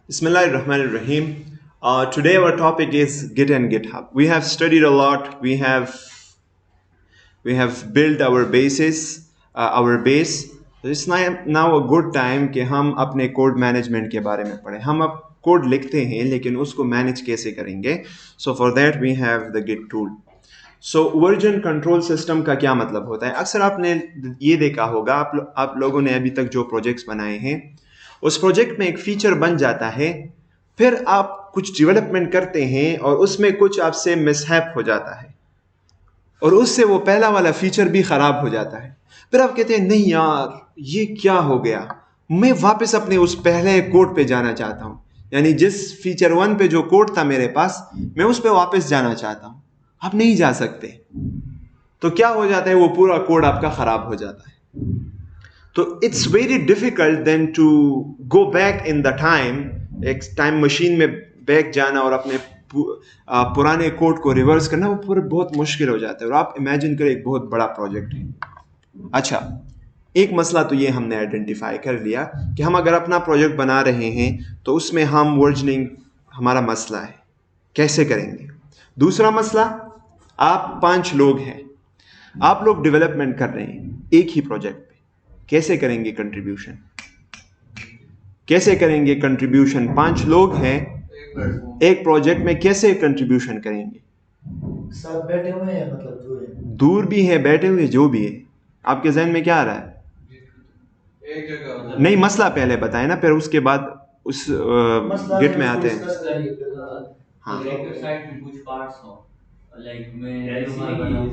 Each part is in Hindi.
Bismillahirrahmanirrahim. Today our topic is Git and GitHub. We have studied a lot. We have built our basis, our base. So it's now a good time कि हम अपने कोड मैनेजमेंट के बारे में पढ़ें. हम अब कोड लिखते हैं लेकिन उसको मैनेज कैसे करेंगे. So for that we have the Git tool. So version control system का क्या मतलब होता है. अक्सर आपने ये देखा होगा, आप लोगों ने अभी तक जो प्रोजेक्ट्स बनाए हैं उस प्रोजेक्ट में एक फीचर बन जाता है, फिर आप कुछ डेवलपमेंट करते हैं और उसमें कुछ आपसे मिसहैप हो जाता है और उससे वो पहला वाला फीचर भी खराब हो जाता है. फिर आप कहते हैं नहीं यार ये क्या हो गया, मैं वापस अपने उस पहले कोड पे जाना चाहता हूँ. यानी जिस फीचर 1 पे जो कोड था मेरे पास, मैं उस पे वापस जाना चाहता हूँ. आप नहीं जा सकते. तो क्या हो जाता है, वो पूरा कोड आपका खराब हो जाता है. तो it's very difficult then to go back in the time, एक टाइम मशीन में बैक जाना और अपने पुराने कोड को रिवर्स करना, वो पूरा बहुत मुश्किल हो जाता है. और आप इमेजिन करें एक बहुत बड़ा प्रोजेक्ट है. अच्छा, एक मसला तो ये हमने आइडेंटिफाई कर लिया कि हम अगर अपना प्रोजेक्ट बना रहे हैं तो उसमें हम वर्जनिंग हमारा मसला है, कैसे करेंगे. दूसरा मसला, आप 5 लोग हैं, आप लोग डेवलपमेंट कर रहे हैं एक ही प्रोजेक्ट पे, कैसे करेंगे कंट्रीब्यूशन, कैसे करेंगे कंट्रीब्यूशन. 5 लोग हैं एक प्रोजेक्ट में, कैसे कंट्रीब्यूशन करेंगे. सब बैठे हुए हैं, मतलब दूर है, दूर भी है, बैठे हुए, जो भी है. आपके जहन में क्या आ रहा है. एक जगह नहीं, मसला पहले बताए ना, फिर उसके बाद उस गिट में आते हैं. हाँ साइड में कुछ पार्ट्स हो, लाइक मैं रुमाल बनाऊं.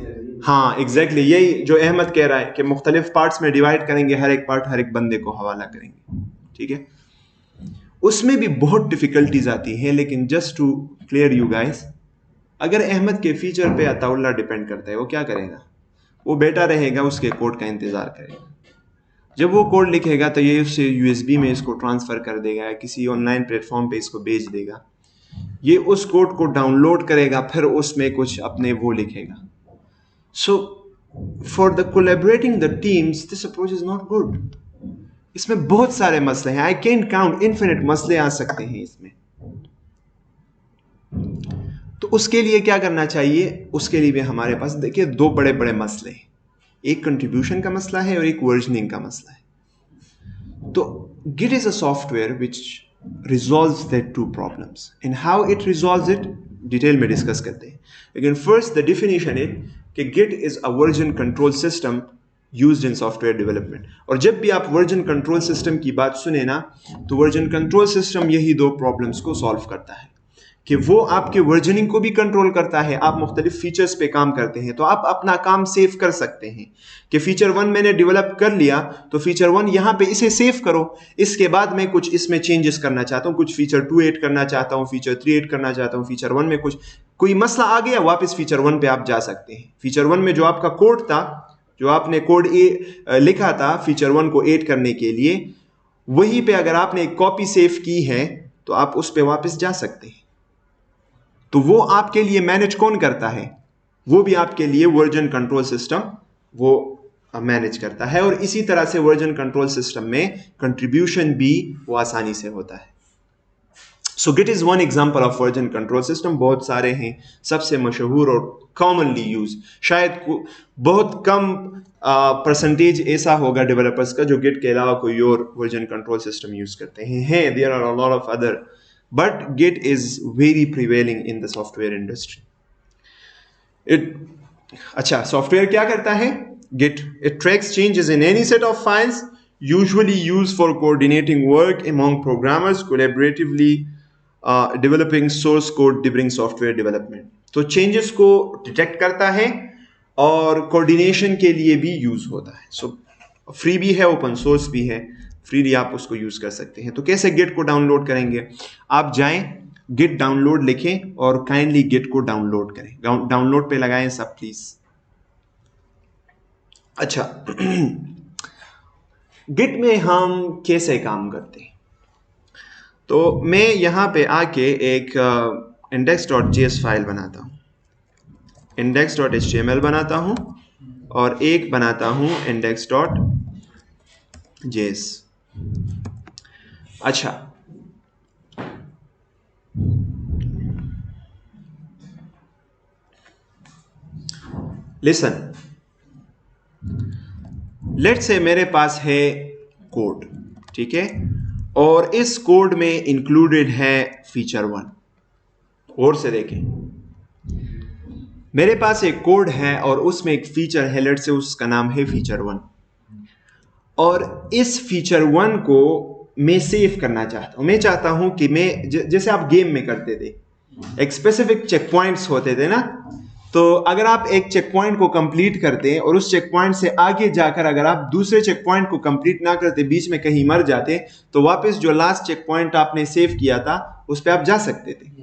हाँ एग्जैक्टली, यही जो अहमद कह रहा है कि मुख्तलिफ पार्ट्स में डिवाइड करेंगे, हर एक पार्ट हर एक बंदे को हवाला करेंगे. ठीक है, उसमें भी बहुत डिफिकल्टीज आती हैं. लेकिन just to clear you guys, अगर अहमद के फीचर पे अताउल्ला डिपेंड करता है, वो क्या करेगा, वो बैठा रहेगा, उसके कोड का इंतजार करेगा. जब वो कोड लिखेगा तो ये उससे यूएसबी में इसको ट्रांसफर कर देगा, किसी ऑनलाइन प्लेटफॉर्म पे इसको भेज देगा, ये उस कोड को डाउनलोड करेगा, फिर उसमें कुछ अपने वो लिखेगा. So for the collaborating the teams this approach is not good. इसमें बहुत सारे मसले हैं, आई कैन काउंट, इन्फिनिट मसले आ सकते हैं इसमें. तो उसके लिए क्या करना चाहिए, उसके लिए भी हमारे पास देखिए 2 बड़े बड़े मसले हैं. एक कंट्रीब्यूशन का मसला है और एक वर्जनिंग का मसला है. तो Git is a software which resolves that 2 problems, and how it resolves it detail में डिस्कस करते हैं. लेकिन फर्स्ट द डिफिनीशन है कि Git is a version control system used in software development. और जब भी आप वर्जन कंट्रोल सिस्टम की बात सुने ना, तो वर्जन कंट्रोल सिस्टम यही 2 प्रॉब्लम्स को सॉल्व करता है कि वो आपके वर्जनिंग को भी कंट्रोल करता है. आप मुख्तलिफ फीचर्स पे काम करते हैं तो आप अपना काम सेव कर सकते हैं कि फीचर 1 मैंने डेवलप कर लिया, तो फीचर 1 यहाँ पे इसे सेव करो, इसके बाद मैं कुछ इसमें चेंजेस करना चाहता हूँ, कुछ फीचर 2 ऐड करना चाहता हूँ, फीचर 3 ऐड करना चाहता हूँ, फीचर 1 में कोई मसला आ गया, वापस फीचर 1 पे आप जा सकते हैं. फीचर 1 में जो आपका कोड था, जो आपने कोड लिखा था फीचर 1 को ऐड करने के लिए, वहीं पे अगर आपने एक कॉपी सेव की है तो आप उस पे वापस जा सकते हैं. तो वो आपके लिए मैनेज कौन करता है, वो भी आपके लिए वर्जन कंट्रोल सिस्टम वो मैनेज करता है. और इसी तरह से वर्जन कंट्रोल सिस्टम में कंट्रीब्यूशन भी वो आसानी से होता है. So Git is one example of version control system. बहुत सारे हैं, सबसे मशहूर और कॉमनली यूज, शायद बहुत कम परसेंटेज ऐसा होगा डेवलपर्स का जो गिट के अलावा कोई और वर्जन कंट्रोल सिस्टम यूज करते हैं. There are a lot of other, but Git is very prevailing in the software industry. अच्छा, सॉफ्टवेयर क्या करता है Git? It tracks changes in any set of files usually used for coordinating work among programmers collaboratively developing source code during software development. तो changes को डिटेक्ट करता है और कोऑर्डिनेशन के लिए भी यूज होता है. सो फ्री भी है, ओपन सोर्स भी है, फ्रीली आप उसको यूज कर सकते हैं. तो कैसे गिट को डाउनलोड करेंगे, आप जाएं गिट डाउनलोड लिखें और काइंडली गिट को डाउनलोड करें. डाउनलोड पे लगाएं सब प्लीज. अच्छा, गिट में हम कैसे काम करते हैं, तो मैं यहां पे आके एक index.js फाइल बनाता हूं, index.html बनाता हूं और एक बनाता हूं index.js. अच्छा, लिसन, लेट्स से मेरे पास है कोड, ठीक है, और इस कोड में इंक्लूडेड है फीचर 1। और से देखें, मेरे पास एक कोड है और उसमें एक फीचर है, लेट्स से उसका नाम है फीचर 1, और इस फीचर 1 को मैं सेव करना चाहता हूं। मैं चाहता हूं कि मैं जैसे आप गेम में करते थे, एक स्पेसिफिक चेक पॉइंट्स होते थे ना, तो अगर आप एक चेक पॉइंट को कंप्लीट करते और उस चेक पॉइंट से आगे जाकर अगर आप दूसरे चेक पॉइंट को कंप्लीट ना करते, बीच में कहीं मर जाते, तो वापस जो लास्ट चेक पॉइंट आपने सेव किया था उस पर आप जा सकते थे।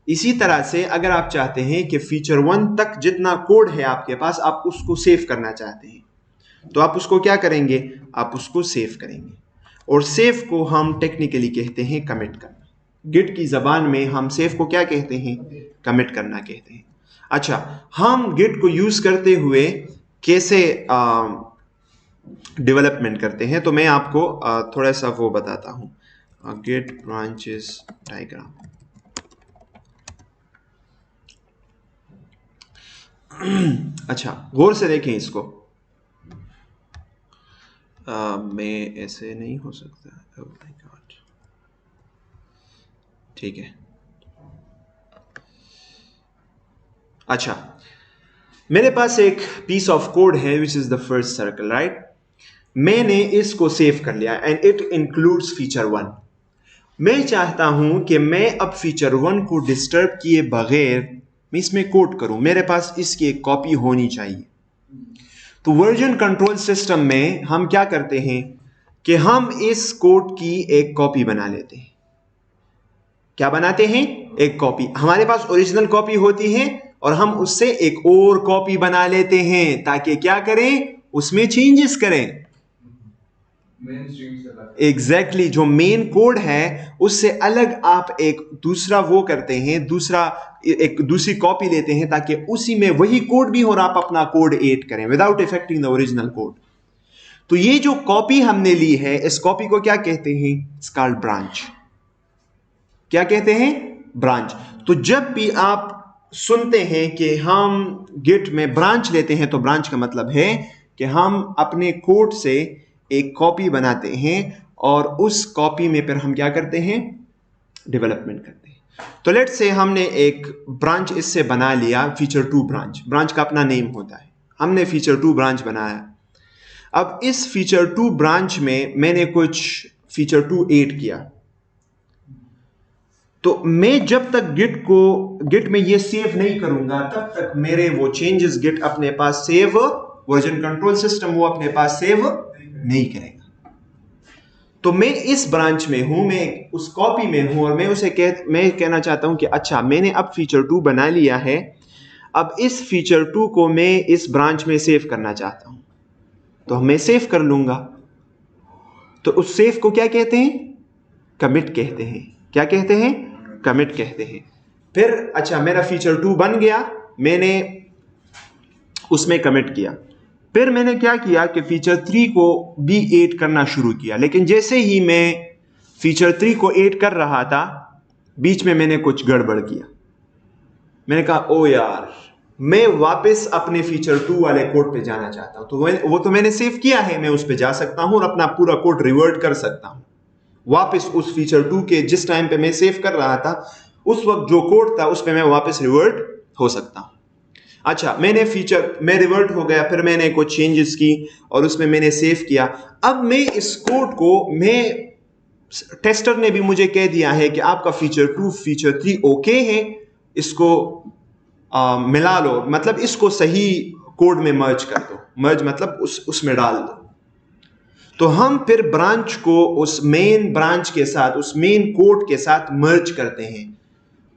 इसी तरह से अगर आप चाहते हैं कि फीचर 1 तक जितना कोड है आपके पास, आप उसको सेव करना चाहते हैं, तो आप उसको क्या करेंगे, आप उसको सेव करेंगे, और सेव को हम टेक्निकली कहते हैं कमिट करना। गिट की जबान में हम सेव को क्या कहते हैं, कमिट करना कहते हैं। अच्छा, हम गिट को यूज करते हुए कैसे डेवलपमेंट करते हैं, तो मैं आपको थोड़ा सा वो बताता हूं, गिट ब्रांचेस डायग्राम। अच्छा, गौर से देखें इसको, मैं ऐसे नहीं हो सकता, oh my God। ठीक है, अच्छा, मेरे पास एक पीस ऑफ कोड है which is the first circle, right. मैंने इसको सेव कर लिया एंड इट इंक्लूड्स फीचर 1। मैं चाहता हूं कि मैं अब फीचर 1 को डिस्टर्ब किए बगैर मैं इसमें कोड करूं, मेरे पास इसकी एक कॉपी होनी चाहिए। तो वर्जन कंट्रोल सिस्टम में हम क्या करते हैं कि हम इस कोड की एक कॉपी बना लेते हैं। क्या बनाते हैं, एक कॉपी। हमारे पास ओरिजिनल कॉपी होती है और हम उससे एक और कॉपी बना लेते हैं ताकि क्या करें, उसमें चेंजेस करें। एग्जैक्टली, जो मेन कोड है उससे अलग आप एक दूसरा वो करते हैं, एक दूसरी कॉपी लेते हैं ताकि उसी में वही कोड भी हो और आप अपना कोड ऐड करें without affecting the original code. तो ये जो कॉपी हमने ली है, इस कॉपी को क्या कहते हैं, इट्स कॉल्ड ब्रांच। क्या कहते हैं, ब्रांच। तो जब भी आप सुनते हैं कि हम गिट में ब्रांच लेते हैं, तो ब्रांच का मतलब है कि हम अपने कोड से एक कॉपी बनाते हैं और उस कॉपी में फिर हम क्या करते हैं, डेवलपमेंट करते हैं। तो लेट्स से हमने एक ब्रांच इससे बना लिया, फीचर 2 ब्रांच। ब्रांच का अपना नेम होता है, हमने फीचर 2 ब्रांच बनाया। अब इस फीचर 2 ब्रांच में मैंने कुछ फीचर 2 ऐड किया, तो मैं जब तक गिट में ये सेव नहीं करूंगा तब तक मेरे वो चेंजेस गिट अपने पास सेव, वर्जन कंट्रोल सिस्टम वो अपने पास सेव नहीं करेगा। तो मैं इस ब्रांच में हूं, मैं उस कॉपी में हूं और मैं कहना चाहता हूं कि अच्छा, मैंने अब फीचर 2 बना लिया है, अब इस फीचर 2 को मैं इस ब्रांच में सेव करना चाहता हूं, तो मैं सेव कर लूंगा। तो उस सेव को क्या कहते हैं, कमिट कहते हैं। क्या कहते हैं, कमिट कहते हैं। फिर अच्छा, मेरा फीचर 2 बन गया, मैंने उसमें कमिट किया। फिर मैंने क्या किया कि फीचर 3 को भी ऐड करना शुरू किया, लेकिन जैसे ही मैं फीचर 3 को ऐड कर रहा था, बीच में मैंने कुछ गड़बड़ किया। मैंने कहा ओ यार, मैं वापस अपने फीचर 2 वाले कोड पे जाना चाहता हूं। तो वो तो मैंने सेव किया है, मैं उस पे जा सकता हूं और अपना पूरा कोड रिवर्ट कर सकता हूं वापस उस फीचर 2 के जिस टाइम पे मैं सेव कर रहा था, उस वक्त जो कोड था उस पे मैं वापस रिवर्ट हो सकता हूं। अच्छा, मैं रिवर्ट हो गया, फिर मैंने कुछ चेंजेस की और उसमें मैंने सेव किया। अब मैं इस कोड को, टेस्टर ने भी मुझे कह दिया है कि आपका फीचर 2 फीचर 3 ओके है, इसको मिला लो, मतलब इसको सही कोड में मर्ज कर दो। मर्ज मतलब उसमें डाल दो। तो हम फिर ब्रांच को उस मेन ब्रांच के साथ, उस मेन कोड के साथ मर्ज करते हैं।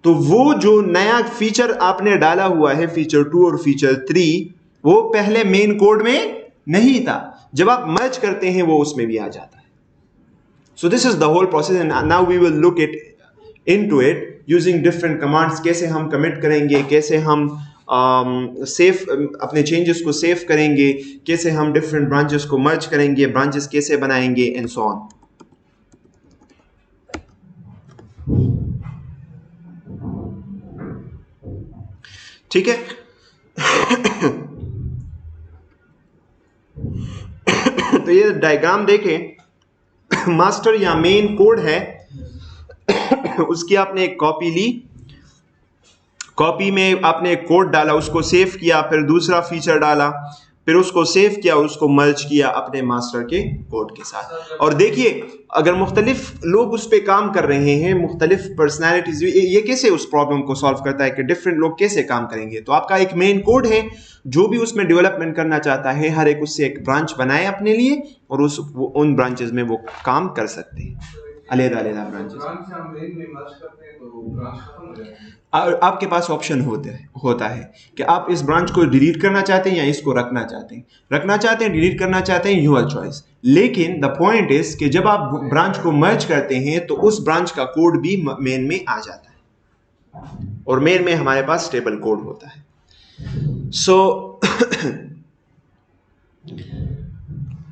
तो वो जो नया फीचर आपने डाला हुआ है, फीचर 2 और फीचर 3, वो पहले मेन कोड में नहीं था, जब आप मर्ज करते हैं वो उसमें भी आ जाता है। So this is the whole process and now we will look into it using different commands. कैसे हम कमिट करेंगे, कैसे हम अपने चेंजेस को सेव करेंगे, कैसे हम डिफरेंट ब्रांचेस को मर्ज करेंगे, ब्रांचेस कैसे बनाएंगे, एंड सो ऑन। ठीक है। तो ये डायग्राम देखें, मास्टर या मेन कोड है, उसकी आपने एक कॉपी ली, कॉपी में आपने एक कोड डाला, उसको सेव किया, फिर दूसरा फीचर डाला, फिर उसको सेव किया, उसको मर्ज किया अपने मास्टर के कोड के साथ। और देखिए अगर मुख्तलिफ लोग उस पर काम कर रहे हैं, मुख्तलिफ पर्सनैलिटीज, ये कैसे उस प्रॉब्लम को सॉल्व करता है कि डिफरेंट लोग कैसे काम करेंगे। तो आपका एक मेन कोड है, जो भी उसमें डेवलपमेंट करना चाहता है हर एक उससे एक ब्रांच बनाए अपने लिए, और उन ब्रांचेस में वो काम कर सकते हैं, अलग-अलग ब्रांचेस। आपके पास ऑप्शन होता है कि आप इस ब्रांच को डिलीट करना चाहते हैं या इसको रखना चाहते हैं, डिलीट करना चाहते हैं, योर चॉइस। लेकिन द पॉइंट इज कि जब आप ब्रांच को मर्ज करते हैं तो उस ब्रांच का कोड भी मेन में आ जाता है, और मेन में हमारे पास स्टेबल कोड होता है। सो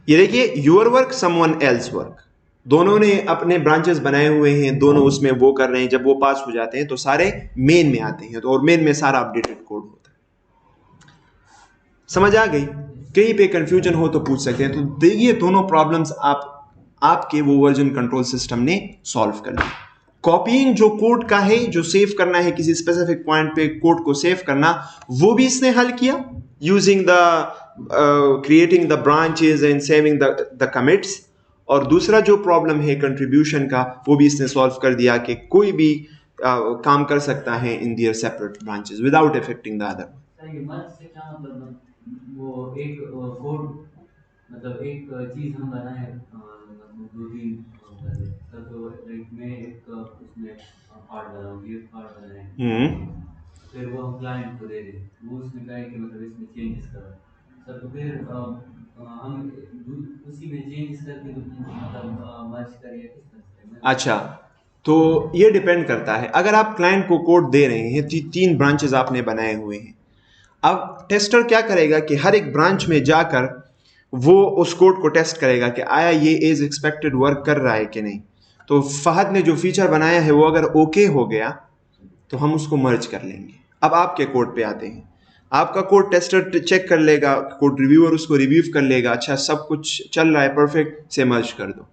ये देखिए, your work someone else work, दोनों ने अपने ब्रांचेस बनाए हुए हैं, दोनों उसमें वो कर रहे हैं, जब वो पास हो जाते हैं तो सारे मेन में आते हैं, तो और मेन में सारा अपडेटेड कोड होता है। समझ आ गई? कहीं पे कंफ्यूजन हो तो पूछ सकते हैं। तो ये दोनों प्रॉब्लम्स आपके वो वर्जन कंट्रोल सिस्टम ने सॉल्व कर ली। कॉपीइंग जो कोड का है, जो सेव करना है किसी स्पेसिफिक पॉइंट पे कोड को सेव करना, वो भी इसने हल किया using the creating the branches and saving the commits. और दूसरा जो प्रॉब्लम है कंट्रीब्यूशन का, वो भी इसने सॉल्व कर दिया कि कोई भी काम कर सकता है in their separate branches without affecting the other. Merge से क्या मतलब, वो एक कोड, मतलब एक चीज हम बनाए, मतलब दो तीन तो लाइक में एक उसमें पार्ट बनाऊंगी, एक पार्ट बनाए, फिर वो हम क्लाइंट को दे दें, वो उसमें कहे कि मतलब इसमें चेंजेस करो सर, तो फिर हम उसी में चेंजेस करके मतलब मर्ज करिए किस तरह से। अच्छा, तो ये डिपेंड करता है। अगर आप क्लाइंट को कोड दे रहे हैं, 3 ब्रांचेस आपने बनाए हुए हैं, अब टेस्टर क्या करेगा कि हर एक ब्रांच में जाकर वो उस कोड को टेस्ट करेगा कि आया ये एज एक्सपेक्टेड वर्क कर रहा है कि नहीं। तो फहद ने जो फीचर बनाया है वो अगर ओके हो गया तो हम उसको मर्ज कर लेंगे। अब आपके कोड पे आते हैं, आपका कोड टेस्टर चेक कर लेगा, कोड रिव्यूअर उसको रिव्यू कर लेगा, अच्छा सब कुछ चल रहा है परफेक्ट, से मर्ज कर दो,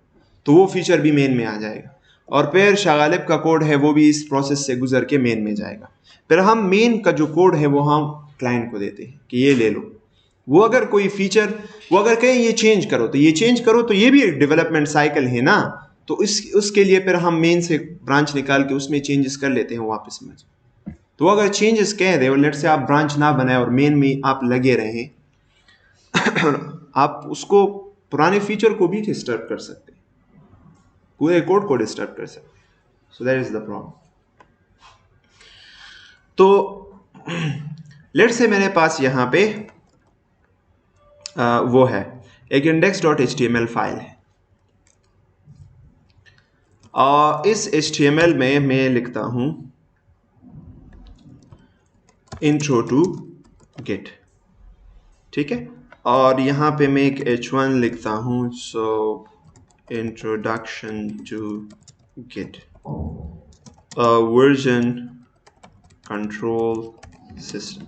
तो वो फीचर भी मेन में आ जाएगा। और फिर शागालिब का कोड है वो भी इस प्रोसेस से गुजर के मेन में जाएगा। फिर हम मेन का जो कोड है वो हम क्लाइंट को देते हैं कि ये ले लो। वो अगर कोई फीचर, वो अगर कहें ये चेंज करो तो ये चेंज करो, तो ये भी एक डेवलपमेंट साइकिल है ना, तो उसके लिए फिर हम मेन से ब्रांच निकाल के उसमें चेंजेस कर लेते हैं वापस में। तो अगर चेंजेस कह दे और लेट से आप ब्रांच ना बनाए और मेन में आप लगे रहें आप उसको पुराने फीचर को भी डिस्टर्ब कर सकते हैं, पूरे कोड को डिस्टर्ब कर सकते हैं। So that is the problem. तो लेट से मेरे पास यहाँ पे वो है एक index.html फाइल है, और इस HTML में मैं लिखता हूँ इंट्रो टू गिट, ठीक है, और यहाँ पे मैं एक h1 लिखता हूँ, so introduction to Git version control system.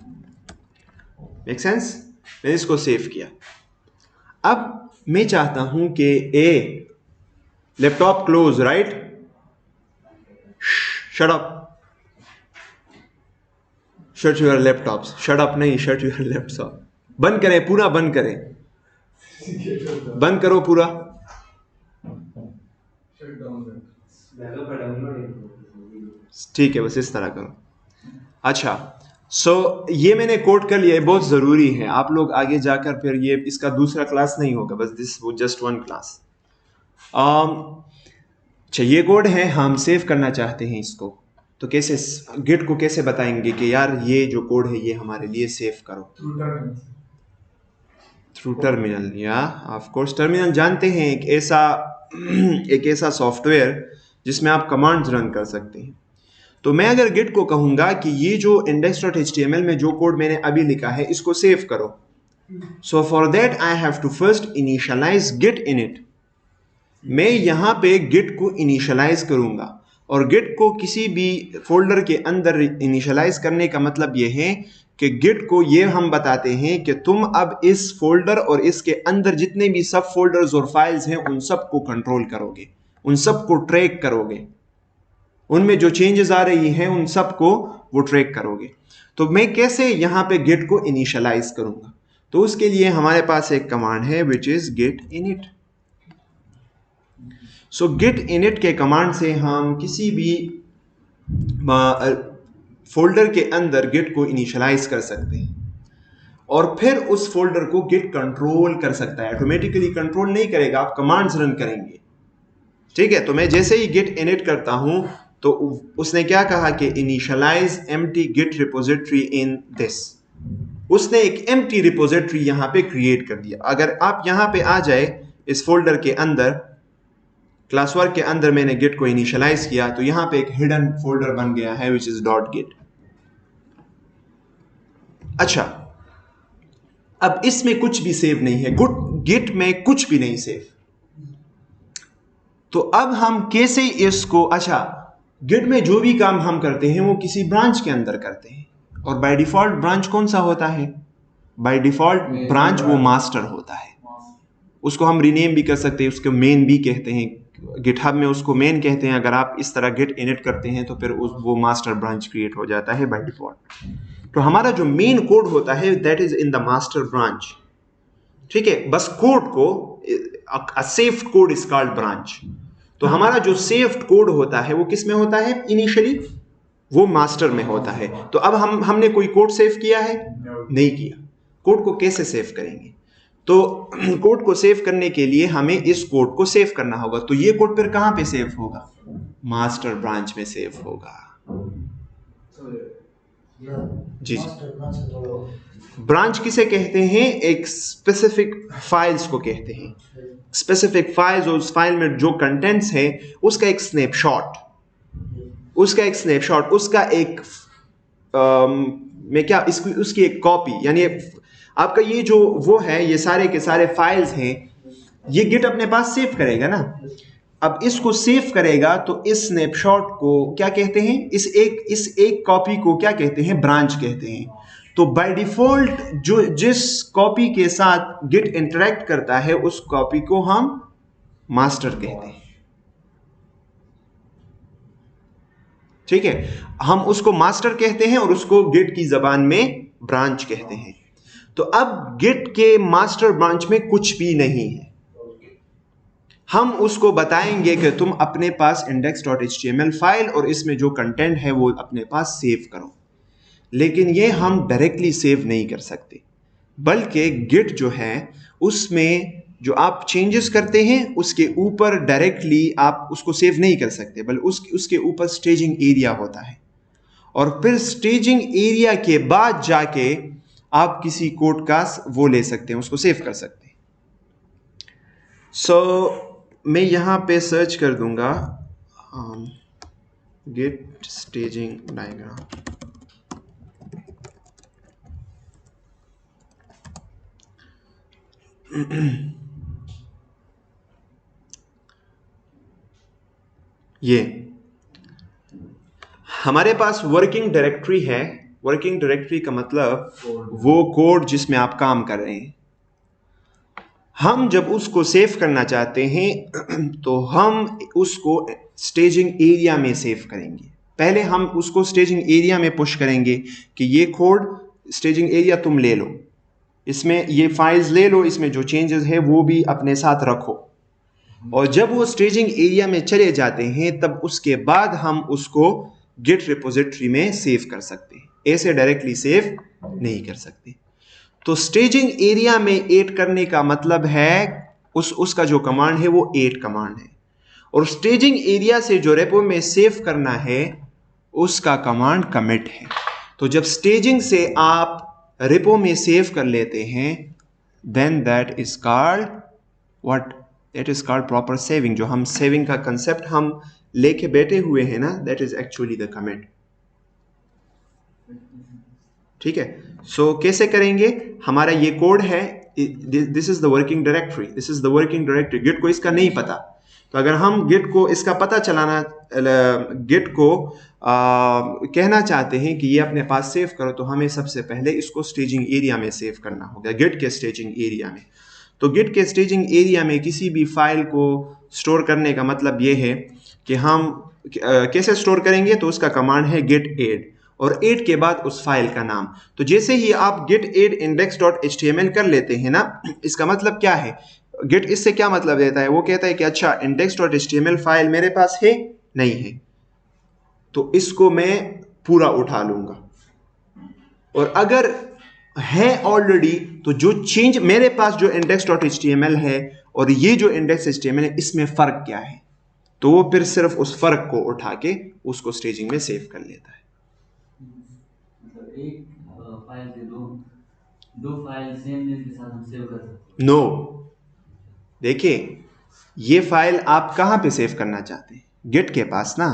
Make sense? मैंने इसको सेव किया। अब मैं चाहता हूं कि laptop close, right, shut up, shut your laptops, shut up नहीं, शट योर लैपटॉप, बंद करें, पूरा बंद करें, बंद करो पूरा, ठीक है, बस इस तरह करो। अच्छा, सो ये मैंने कोड कर लिया है, बहुत ज़रूरी है, आप लोग आगे जाकर फिर ये इसका दूसरा क्लास नहीं होगा, बस दिस वो जस्ट 1 क्लास। अच्छा, ये कोड है, हम सेव करना चाहते हैं इसको, तो कैसे गिट को कैसे बताएंगे कि यार ये जो कोड है ये हमारे लिए सेव करो? Through terminal. या ऑफ कोर्स टर्मिनल जानते हैं, एक ऐसा सॉफ्टवेयर जिसमें आप कमांड्स रन कर सकते हैं। तो मैं अगर गिट को कहूंगा कि ये जो index.html में जो कोड मैंने अभी लिखा है इसको सेव करो, so for that I have to first initialise Git in it. मैं यहाँ पे गिट को इनिशियलाइज करूंगा, और गिट को किसी भी फोल्डर के अंदर इनिशियलाइज करने का मतलब ये है कि गिट को ये हम बताते हैं कि तुम अब इस फोल्डर और इसके अंदर जितने भी सब फोल्डर्स और फाइल्स हैं उन सबको कंट्रोल करोगे, उन सबको ट्रैक करोगे, उनमें जो चेंजेस आ रही हैं उन सबको वो ट्रैक करोगे। तो मैं कैसे यहां पे गिट को इनिशियलाइज करूंगा? तो उसके लिए हमारे पास एक कमांड है which is Git init. So Git init के कमांड से हम किसी भी फोल्डर के अंदर गिट को इनिशियलाइज कर सकते हैं और फिर उस फोल्डर को गिट कंट्रोल कर सकता है। ऑटोमेटिकली कंट्रोल नहीं करेगा, आप कमांड्स रन करेंगे। ठीक है, तो मैं जैसे ही गिट इनिट करता हूं तो उसने क्या कहा कि initialise empty Git repository in this. उसने एक एम्प्टी रिपोजिटरी यहां पे क्रिएट कर दिया। अगर आप यहां पे आ जाए इस फोल्डर के अंदर, क्लास वर्क के अंदर मैंने गिट को इनिशियलाइज किया तो यहां पे एक हिडन फोल्डर बन गया है विच इज .git। अच्छा, अब इसमें कुछ भी सेव नहीं है, गिट में कुछ भी नहीं सेव। तो अब हम कैसे इसको, अच्छा गिट में जो भी काम हम करते हैं वो किसी ब्रांच के अंदर करते हैं और बाय डिफॉल्ट ब्रांच कौन सा होता है? बाय डिफॉल्ट ब्रांच वो मास्टर होता है। उसको हम रीनेम भी कर सकते हैं, उसको मेन भी कहते हैं, गिटहब में उसको मेन कहते हैं। अगर आप इस तरह गिट इनिट करते हैं तो फिर वो मास्टर ब्रांच क्रिएट हो जाता है बाय डिफॉल्ट। तो हमारा जो मेन कोड होता है that is in the master branch. ठीक है, बस कोड को a saved code is called branch. तो हमारा जो सेव्ड कोड होता है वो किस में होता है? इनिशियली वो मास्टर में होता है। तो अब हमने कोई कोड सेव किया है? नहीं किया। कोड को कैसे सेव करेंगे? तो कोड को सेव करने के लिए हमें इस कोड को सेव करना होगा। तो ये कोड फिर कहां पे सेव होगा? मास्टर ब्रांच में सेव होगा। जी जी। ब्रांच किसे कहते हैं? एक स्पेसिफिक फाइल्स को कहते हैं। स्पेसिफिक फाइल्स और उस फाइल में जो कंटेंट्स है उसका एक स्नैपशॉट, उसका एक उसकी एक कॉपी, यानी आपका ये जो वो है, ये सारे के सारे फाइल्स हैं, ये गिट अपने पास सेव करेगा ना। अब इसको सेव करेगा तो इस स्नैपशॉट को क्या कहते हैं? इस एक कॉपी को क्या कहते हैं? ब्रांच कहते हैं। तो बाय डिफॉल्ट जो जिस कॉपी के साथ गिट इंटरेक्ट करता है उस कॉपी को हम मास्टर कहते हैं। ठीक है, हम उसको मास्टर कहते हैं और उसको गिट की जबान में ब्रांच कहते हैं। तो अब गिट के मास्टर ब्रांच में कुछ भी नहीं है। हम उसको बताएंगे कि तुम अपने पास index.html फाइल और इसमें जो कंटेंट है वो अपने पास सेव करो, लेकिन ये हम डायरेक्टली सेव नहीं कर सकते, बल्कि गिट जो है उसमें जो आप चेंजेस करते हैं उसके ऊपर डायरेक्टली आप उसको सेव नहीं कर सकते, बल्कि उसके ऊपर स्टेजिंग एरिया होता है और फिर स्टेजिंग एरिया के बाद जाके आप किसी कोड का वो ले सकते हैं, उसको सेव कर सकते हैं। मैं यहां पे सर्च कर दूंगा गिट स्टेजिंग डायग्राम। ये हमारे पास वर्किंग डायरेक्टरी है। वर्किंग डायरेक्टरी का मतलब वो कोड जिसमें आप काम कर रहे हैं। हम जब उसको सेव करना चाहते हैं तो हम उसको स्टेजिंग एरिया में सेव करेंगे। पहले हम उसको स्टेजिंग एरिया में पुश करेंगे कि ये कोड स्टेजिंग एरिया तुम ले लो, इसमें ये फाइल्स ले लो, इसमें जो चेंजेस है वो भी अपने साथ रखो। और जब वो स्टेजिंग एरिया में चले जाते हैं तब उसके बाद हम उसको गिट रिपोजिटरी में सेव कर सकते हैं। ऐसे डायरेक्टली सेव नहीं कर सकते। तो स्टेजिंग एरिया में ऐड करने का मतलब है उसका जो कमांड है वो ऐड कमांड है, और स्टेजिंग एरिया से जो रेपो में सेव करना है उसका कमांड कमिट है। तो जब स्टेजिंग से आप रेपो में सेव कर लेते हैं then that is called what? That is called proper saving. जो हम सेविंग का कंसेप्ट हम लेके बैठे हुए हैं ना, that is actually the commit. ठीक है, कैसे करेंगे? हमारा ये कोड है, this is the working directory, this is the working directory. Git को इसका नहीं पता, तो अगर हम गिट को इसका पता चलाना, गिट को कहना चाहते हैं कि ये अपने पास सेव करो, तो हमें सबसे पहले इसको स्टेजिंग एरिया में सेव करना होगा, गिट के स्टेजिंग एरिया में। तो गिट के स्टेजिंग एरिया में किसी भी फाइल को स्टोर करने का मतलब ये है कि हम कैसे स्टोर करेंगे, तो उसका कमांड है git add, और add के बाद उस फाइल का नाम। तो जैसे ही आप git add index.html कर लेते हैं ना, इसका मतलब क्या है, git इससे क्या मतलब देता है, वो कहता है कि अच्छा index.html फाइल मेरे पास है नहीं है, तो इसको मैं पूरा उठा लूंगा, और अगर है ऑलरेडी तो जो चेंज मेरे पास जो index.html है और ये जो index.html है इसमें फर्क क्या है, तो वो फिर सिर्फ उस फर्क को उठा के उसको स्टेजिंग में सेव कर लेता है। मतलब एक फाइल से दो फाइल सेम नेम के साथ हम सेव कर सकते हैं? नो, देखिए ये फाइल आप कहाँ पे सेव करना चाहते हैं, गिट के पास ना,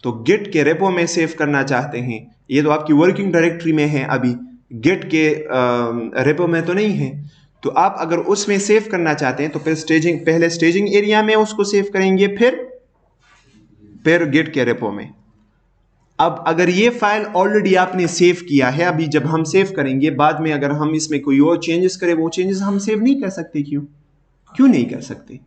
तो गिट के रेपो में सेव करना चाहते हैं, ये तो आपकी वर्किंग डायरेक्टरी में है, अभी गिट के रेपो में तो नहीं है। तो आप अगर उसमें सेव करना चाहते हैं तो फिर पहले स्टेजिंग एरिया में उसको सेव करेंगे, फिर गिट के रेपो में। अब अगर ये फाइल ऑलरेडी आपने सेव किया है, अभी जब हम सेव करेंगे बाद में अगर हम इसमें कोई और चेंजेस करें, वो चेंजेस हम सेव नहीं कर सकते। क्यों नहीं कर सकते,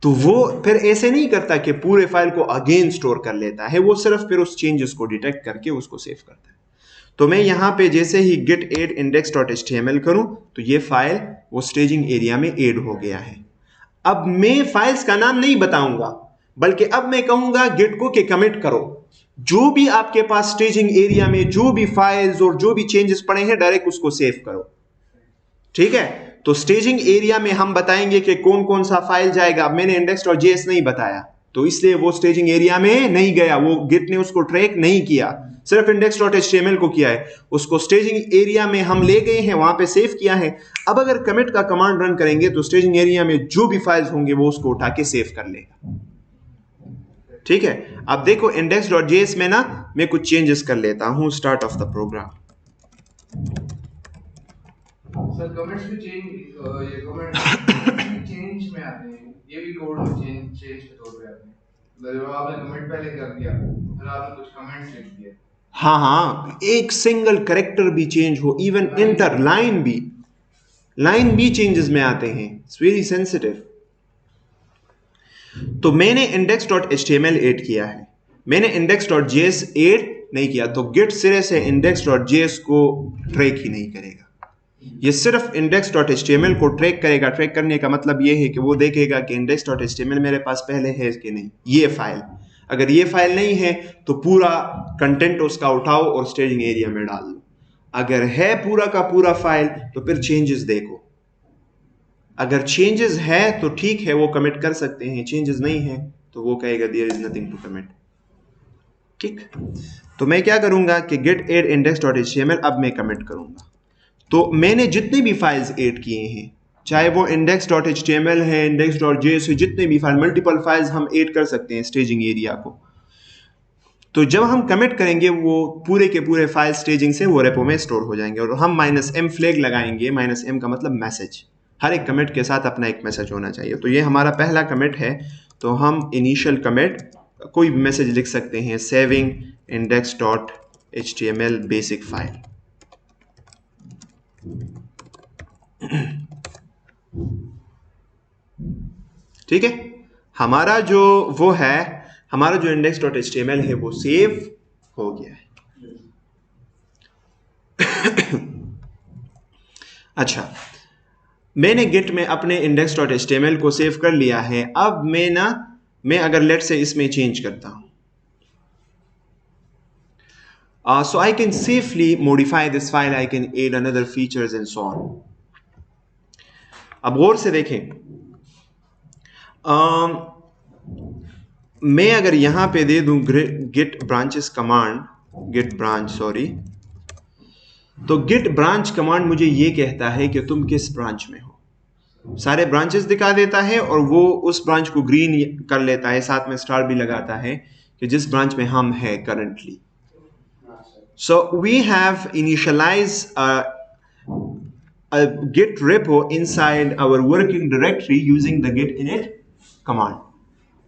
तो वो फिर ऐसे नहीं करता कि पूरे फाइल को अगेन स्टोर कर लेता है, वो सिर्फ फिर उस चेंजेस को डिटेक्ट करके उसको सेव करता है। तो मैं यहां पे जैसे ही git add index.html करूं तो ये फाइल वो स्टेजिंग एरिया में ऐड हो गया है। अब मैं फाइल्स का नाम नहीं बताऊंगा, बल्कि अब मैं कहूंगा गिट को कि कमिट करो, जो भी आपके पास स्टेजिंग एरिया में जो भी फाइल्स और जो भी चेंजेस पड़े हैं डायरेक्ट उसको सेव करो। ठीक है, तो स्टेजिंग एरिया में हम बताएंगे कि कौन कौन सा फाइल जाएगा। अब मैंने index.js नहीं बताया, तो इसलिए वो स्टेजिंग एरिया में नहीं गया, वो गिट ने उसको ट्रैक नहीं किया, सिर्फ index.html को किया है, उसको स्टेजिंग एरिया में हम ले गए हैं, वहां पे सेव किया है। अब अगर कमिट का कमांड रन करेंगे तो स्टेजिंग एरिया में जो भी फाइल्स होंगे वो उसको उठा के सेव कर लेगा। ठीक है, अब देखो index.js में ना मैं कुछ चेंजेस कर लेता हूं, start of the program. Sir comments भी ये कमेंट चेंज में आते हैं, ये भी कोड में चेंज के तौर पे आते हैं। मतलब जब आपने कमेंट पहले कर दिया फिर आपने कुछ कमेंट्स लिख दिए, हाँ, एक सिंगल करेक्टर भी चेंज हो, इवन इंटर लाइन भी चेंजेस में आते हैं, इट्स वेरी सेंसिटिव। तो मैंने index.html ऐड किया है, मैंने index.js ऐड नहीं किया, तो गिट सिरे से index.js को ट्रैक ही नहीं करेगा, ये सिर्फ index.html को ट्रैक करेगा। ट्रैक करने का मतलब ये है कि वो देखेगा कि index.html मेरे पास पहले है कि नहीं, ये फाइल, अगर ये फाइल नहीं है तो पूरा कंटेंट उसका उठाओ और स्टेजिंग एरिया में डाल दो, अगर है पूरा का पूरा फाइल तो फिर चेंजेस देखो, अगर चेंजेस है तो ठीक है वो कमिट कर सकते हैं, चेंजेस नहीं है तो वो कहेगा there is nothing to commit. ठीक, तो मैं क्या करूंगा कि git add index.html अब मैं कमिट करूंगा। तो मैंने जितने भी फाइल्स ऐड किए हैं, चाहे वो index.html है, index.js है, जितने भी फाइल, मल्टीपल फाइल्स हम ऐड कर सकते हैं स्टेजिंग एरिया को। तो जब हम कमिट करेंगे वो पूरे के पूरे फाइल स्टेजिंग से वो रेपो में स्टोर हो जाएंगे, और हम -m फ्लैग लगाएंगे, -m का मतलब मैसेज, हर एक कमिट के साथ अपना एक मैसेज होना चाहिए। तो ये हमारा पहला कमिट है, तो हम इनिशियल कमिट कोई भी मैसेज लिख सकते हैं, सेविंग index.html बेसिक फाइल। ठीक है, हमारा जो वो है, हमारा जो index.html है वो सेव हो गया है। अच्छा, मैंने गिट में अपने index.html को सेव कर लिया है। अब मैं अगर लेट से इसमें चेंज करता हूं, so I can safely modify this file, I can add another features and so on। अब गौर से देखें, मैं अगर यहां पे दे दूं git branches command, git branch sorry, तो git branch कमांड मुझे ये कहता है कि तुम किस ब्रांच में हो, सारे ब्रांचेस दिखा देता है और वो उस ब्रांच को ग्रीन कर लेता है, साथ में स्टार भी लगाता है कि जिस ब्रांच में हम है currently. So we have initialized a git repo inside our working directory using the git init command,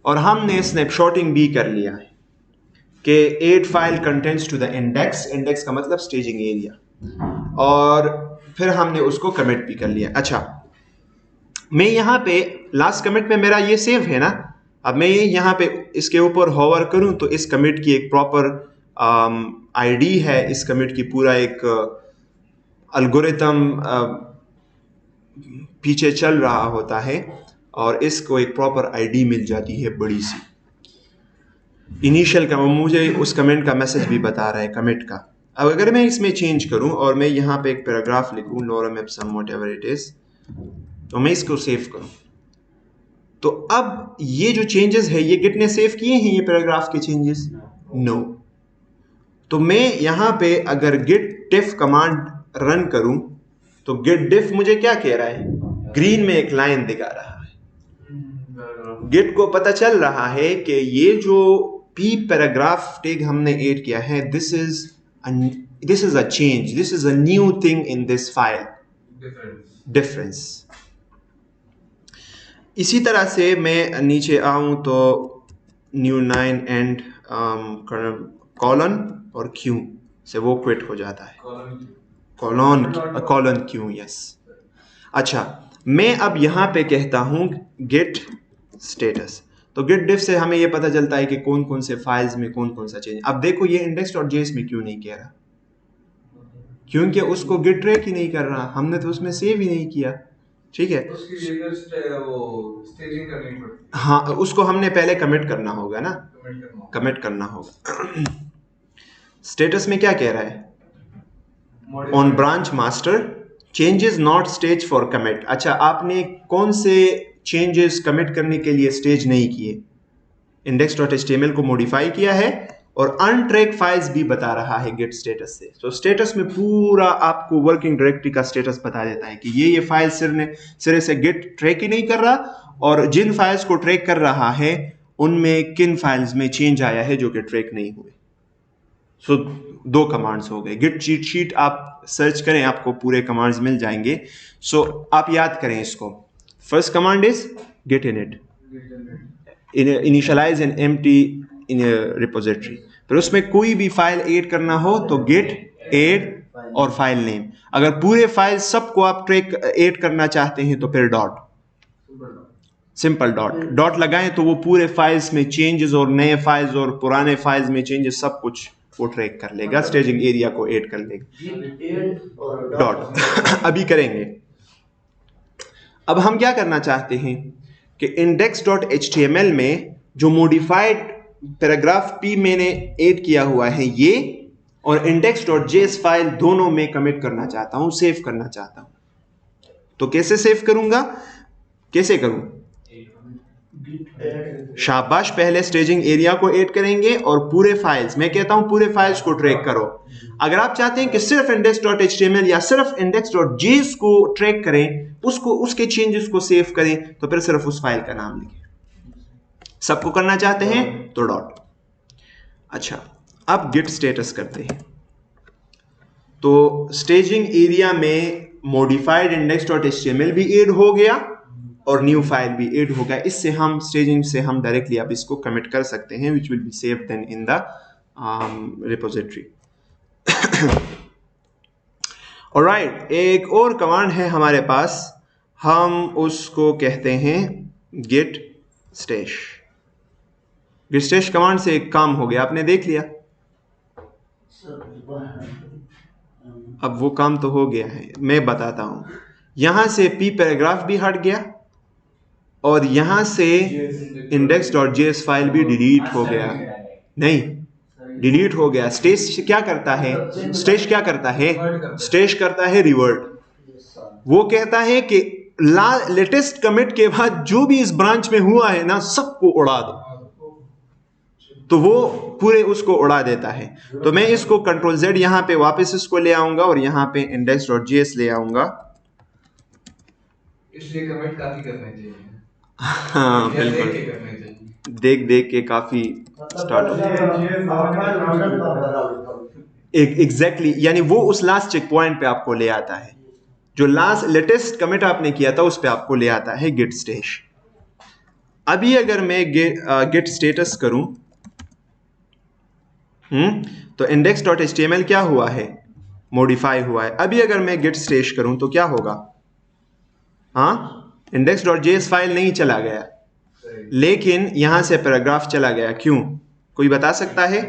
और हमने स्नैपशॉटिंग भी कर लिया है। कि 8 file contents to the index, index का मतलब स्टेजिंग एरिया, और फिर हमने उसको कमिट भी कर लिया। अच्छा, मैं यहाँ पे लास्ट कमिट में मेरा ये सेव है ना, अब मैं ये यहाँ पे इसके ऊपर होवर करूँ तो इस कमिट की एक प्रॉपर आईडी है, इस कमिट की पूरा एक एल्गोरिथम पीछे चल रहा होता है और इसको एक प्रॉपर आईडी मिल जाती है बड़ी सी। इनिशियल का मुझे उस कमेंट का मैसेज भी बता रहा है कमिट का। अब अगर मैं इसमें चेंज करूं और मैं यहाँ पे एक पैराग्राफ लिखूं lorem ipsum whatever it is, तो मैं इसको सेव करूं, तो अब ये जो चेंजेस है ये गिट ने सेव किए हैं, ये पैराग्राफ के चेंजेस? नो। तो मैं यहाँ पे अगर git diff कमांड रन करूं तो git diff मुझे क्या कह रहा है? ग्रीन में एक लाइन दिखा रहा है। गिट को पता चल रहा है कि ये जो p पैराग्राफ टैग हमने ऐड किया है, this is a change, this is a new thing in this file, difference. इसी तरह से मैं नीचे आऊं तो न्यू 9 एंड कॉलन और क्यू से वो क्विट हो जाता है, कॉलन क्यू, यस। अच्छा, मैं अब यहाँ पे कहता हूँ गेट स्टेटस, तो गेट डिफ से हमें ये पता चलता है कि कौन कौन से फाइल्स में कौन कौन सा चेंज। अब देखो ये index.js में क्यों नहीं कह रहा, क्योंकि उसको गिट ट्रैक ही नहीं कर रहा, हमने तो उसमें सेव ही नहीं किया। ठीक है, उसकी जगह वो स्टेजिंग करनी पड़ती है। हाँ, उसको हमने पहले कमिट करना होगा ना, कमिट करना होगा। स्टेटस में क्या कह रहा है? On branch master changes not stage for commit. अच्छा, आपने कौन से चेंजेस कमिट करने के लिए स्टेज नहीं किए? index.html को मॉडिफाई किया है और अनट्रैक फाइल्स भी बता रहा है गेट स्टेटस से। तो स्टेटस में पूरा आपको वर्किंग डायरेक्टरी का स्टेटस बता देता है कि ये फाइल सिरे से गेट ट्रैक ही नहीं कर रहा, और जिन फाइल्स को ट्रैक कर रहा है उनमें किन फाइल्स में चेंज आया है जो कि ट्रैक नहीं हुए। सो 2 कमांड्स हो गए। गिट चीट शीट आप सर्च करें, आपको पूरे कमांड्स मिल जाएंगे। सो आप याद करें इसको। First command is Git init, initialise an empty in repository. फिर उसमें कोई भी फाइल ऐड करना हो तो गेट ऐड और फाइल नेम। अगर पूरे फाइल सबको आप ट्रैक ऐड करना चाहते हैं तो फिर डॉट, सिंपल डॉट लगाएं तो वो पूरे फाइल्स में चेंजेस और नए फाइल्स और पुराने फाइल्स में चेंजेस सब कुछ वो ट्रैक कर लेगा, स्टेजिंग एरिया को ऐड कर लेगा। डॉट अभी करेंगे। अब हम क्या करना चाहते हैं कि index.html में जो मॉडिफाइड पैराग्राफ p मैंने ऐड किया हुआ है ये, और index.js फाइल दोनों में कमिट करना चाहता हूं, सेव करना चाहता हूं। तो कैसे सेव करूंगा, कैसे करूं? शाबाश, पहले स्टेजिंग एरिया को ऐड करेंगे और पूरे फाइल्स, मैं कहता हूं पूरे फाइल्स को ट्रैक करो। अगर आप चाहते हैं कि सिर्फ index.html या सिर्फ index.js को ट्रैक करें, उसके चेंजेस को सेव करें, तो फिर सिर्फ उस फाइल का नाम लिखें। सबको करना चाहते हैं तो डॉट। अच्छा, अब गिट स्टेटस करते हैं। तो स्टेजिंग एरिया में मॉडिफाइड index.html भी ऐड हो गया और न्यू फाइल भी ऐड हो गया। इससे हम स्टेजिंग से हम डायरेक्टली अब इसको कमिट कर सकते हैं, which will be saved then in the repository. Alright, एक और कमांड है हमारे पास, हम उसको कहते हैं git stash। git stash command से एक काम हो गया, आपने देख लिया। अब वो काम तो हो गया है, मैं बताता हूं। यहां से p पैराग्राफ भी हट गया और यहां से index.js फाइल भी डिलीट हो गया। नहीं, डिलीट हो गया। स्टेश क्या करता है? स्टेश क्या करता है? स्टेश करता है रिवर्ट। वो कहता है कि लेटेस्ट कमिट के बाद जो भी इस ब्रांच में हुआ है ना, सबको उड़ा दो। तो वो पूरे उसको उड़ा देता है। तो मैं इसको Ctrl Z यहां पे वापस इसको ले आऊंगा और यहां पे index.js ले आऊंगा। इसलिए कमिट काफी करने चाहिए। हाँ बिल्कुल, देख देख के काफी स्टार्ट हो एग्जैक्टली, यानी वो उस लास्ट चेक पॉइंट पे आपको ले आता है, जो लास्ट लेटेस्ट कमिट आपने किया था उस पे आपको ले आता है गिट स्टेश। अभी अगर मैं गिट स्टेटस करूं तो index.html क्या हुआ है, मॉडिफाई हुआ है। अभी अगर मैं git stash करूं तो क्या होगा, index.js फाइल नहीं चला गया, लेकिन यहां से पैराग्राफ चला गया। क्यों, कोई बता सकता है?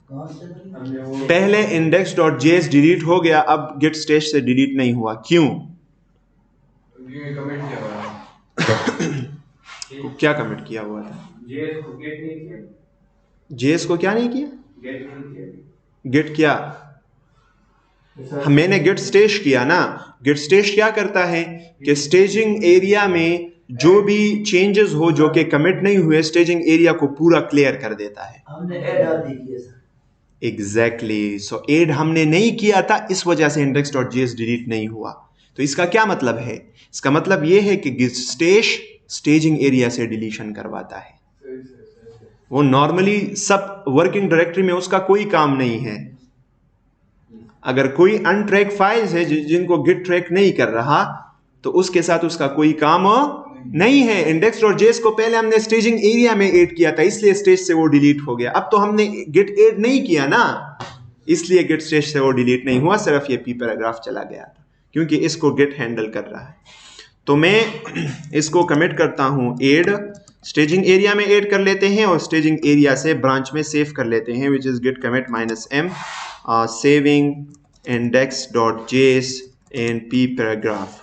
कहाँ से बनी? पहले index.js डिलीट हो गया, अब git stash से डिलीट नहीं हुआ। क्यों? ये कमेंट किया हुआ है। क्या कमिट किया हुआ था? JS को गेट नहीं किया, JS को क्या नहीं किया? गेट नहीं किया। गिट किया, मैंने गिट स्टेश किया ना। गिट स्टेश क्या करता है कि स्टेजिंग एरिया में जो भी चेंजेस हो जो कि कमिट नहीं हुए, स्टेजिंग एरिया को पूरा क्लियर कर देता है। हमने ऐड आदि किया सर। एग्जैक्टली, सो एड हमने नहीं किया था, इस वजह से index.js डिलीट नहीं हुआ। तो इसका क्या मतलब है? इसका मतलब यह है कि गिट स्टेश स्टेजिंग एरिया से डिलीशन करवाता है। वो नॉर्मली सब वर्किंग डायरेक्टरी में उसका कोई काम नहीं है। अगर कोई अनट्रैक फाइल्स है जिनको गिट ट्रैक नहीं कर रहा, तो उसके साथ उसका कोई काम नहीं है। index.js को पहले हमने स्टेजिंग एरिया में ऐड किया था, इसलिए स्टेज से वो डिलीट हो गया। अब तो हमने गिट ऐड नहीं किया ना, इसलिए गिट स्टेज से वो डिलीट नहीं हुआ, सिर्फ ये पी पैराग्राफ चला गया था, क्योंकि इसको गिट हैंडल कर रहा है। तो मैं इसको कमिट करता हूं, ऐड स्टेजिंग एरिया में ऐड कर लेते हैं और स्टेजिंग एरिया से ब्रांच में सेव कर लेते हैं, which is git commit -m saving index.js in p paragraph।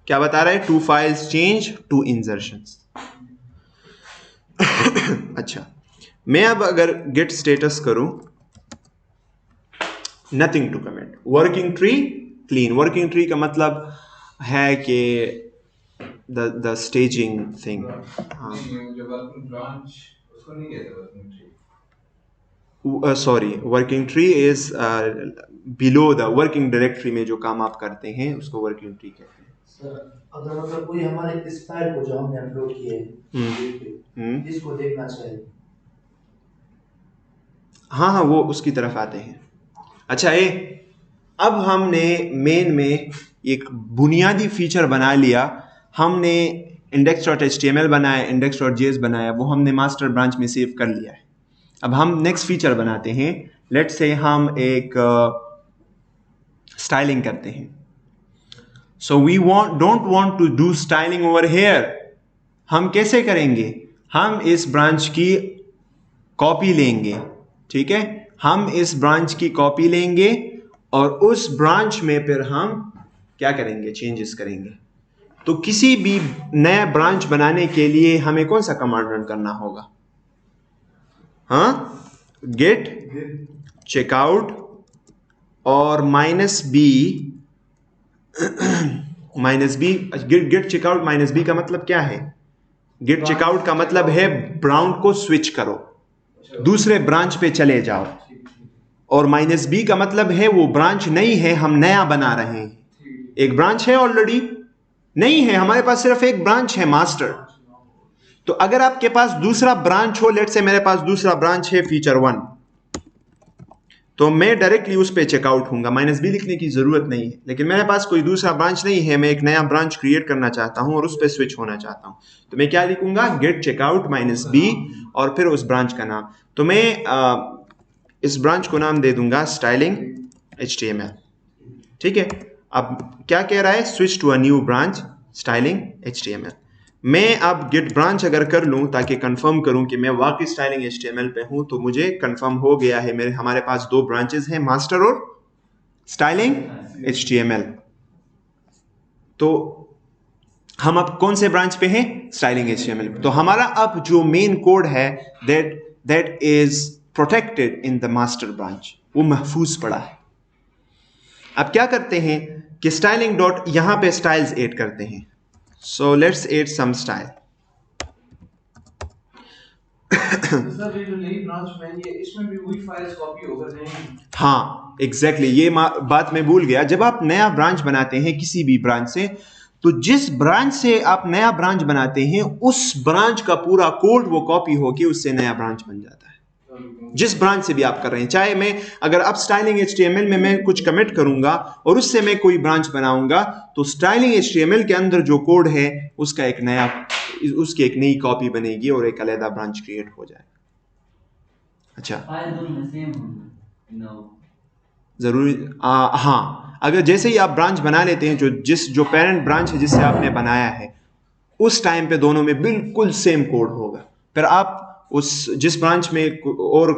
क्या बता रहा है? 2 फाइल्स चेंज, 2 इंसर्शंस। अच्छा, मैं अब अगर git स्टेटस करूं, nothing to commit, working tree clean. Working tree का मतलब है कि द स्टेजिंग थिंग। जो वर्किंग ब्रांच उसको नहीं कहते working tree. Sorry, working tree is below the working directory में जो काम आप करते हैं उसको वर्किंग ट्री कहते हैं। सर अगर मतलब कोई हमारे इस फाइल को जो हमने अपलोड किए है इसको देखना चाहिए। हाँ, वो उसकी तरफ आते हैं। अच्छा, अब हमने मेन में एक बुनियादी फीचर बना लिया। हमने index.html बनाया, index.js बनाया, वो हमने मास्टर ब्रांच में सेव कर लिया है। अब हम नेक्स्ट फीचर बनाते हैं। लेट्स से हम एक स्टाइलिंग करते हैं। So we don't want to do styling over here. हम कैसे करेंगे? हम इस ब्रांच की कॉपी लेंगे, ठीक है? हम इस ब्रांच की कॉपी लेंगे और उस ब्रांच में फिर हम क्या करेंगे? चेंजेस करेंगे। तो किसी भी नया ब्रांच बनाने के लिए हमें कौन सा कमांड रन करना होगा? git checkout और -b git checkout -b का मतलब क्या है? git checkout का मतलब है ब्रांच को स्विच करो, दूसरे ब्रांच पे चले जाओ। और -b का मतलब है वो ब्रांच नहीं है, हम नया बना रहे हैं। एक ब्रांच है ऑलरेडी नहीं है, हमारे पास सिर्फ एक ब्रांच है, मास्टर। तो अगर आपके पास दूसरा ब्रांच हो, लेट्स से मेरे पास दूसरा ब्रांच है फीचर 1, तो मैं डायरेक्टली उस पे चेकआउट होऊंगा, -b लिखने की जरूरत नहीं है। लेकिन मेरे पास कोई दूसरा ब्रांच नहीं है, मैं एक नया ब्रांच क्रिएट करना चाहता हूं और उस पे स्विच होना चाहता हूं, तो मैं क्या लिखूंगा? git checkout -b और फिर उस ब्रांच का नाम। तो मैं इस ब्रांच को नाम दे दूंगा स्टाइलिंग HTML, ठीक है? अब क्या कह रहा है? Switch to a new branch styling HTML। मैं अब git ब्रांच अगर कर लूं ताकि कंफर्म करूं कि मैं वाकई स्टाइलिंग HTML पे हूं, तो मुझे कंफर्म हो गया है। हमारे पास 2 ब्रांचेस हैं, मास्टर और स्टाइलिंग HTML। तो हम अब कौन से ब्रांच पे हैं? Styling HTML। तो हमारा अब जो मेन कोड है that is protected in the master branch, वो महफूज पड़ा है। अब क्या करते हैं कि स्टाइलिंग डॉट यहां पे स्टाइल्स ऐड करते हैं। So let's add some style. Sir ये जो नई ब्रांच बनाएंगे इसमें भी वही फाइल्स कॉपी होकर जाएंगी? हाँ, एग्जैक्टली, ये बात मैं भूल गया। जब आप नया ब्रांच बनाते हैं किसी भी ब्रांच से, तो जिस ब्रांच से आप नया ब्रांच बनाते हैं उस ब्रांच का पूरा कोड वो कॉपी होके उससे नया ब्रांच बन जाता है। जिस ब्रांच से भी आप कर रहे हैं, चाहे मैं अगर अब स्टाइलिंग HTML में मैं कुछ कमिट करूंगा और उससे मैं कोई ब्रांच बनाऊंगा, तो स्टाइलिंग HTML के अंदर जो कोड है उसका एक नया उसकी एक नई कॉपी बनेगी और एक अलग ब्रांच क्रिएट हो जाएगा। अच्छा, फाइल दोनों में सेम होंगे ज़रूरी हाँ, अगर जैसे ही आप ब्रांच बना लेते हैं, जो पेरेंट ब्रांच है जिससे आपने बनाया है, उस टाइम पे दोनों में बिल्कुल सेम कोड होगा। फिर आप जिस ब्रांच में और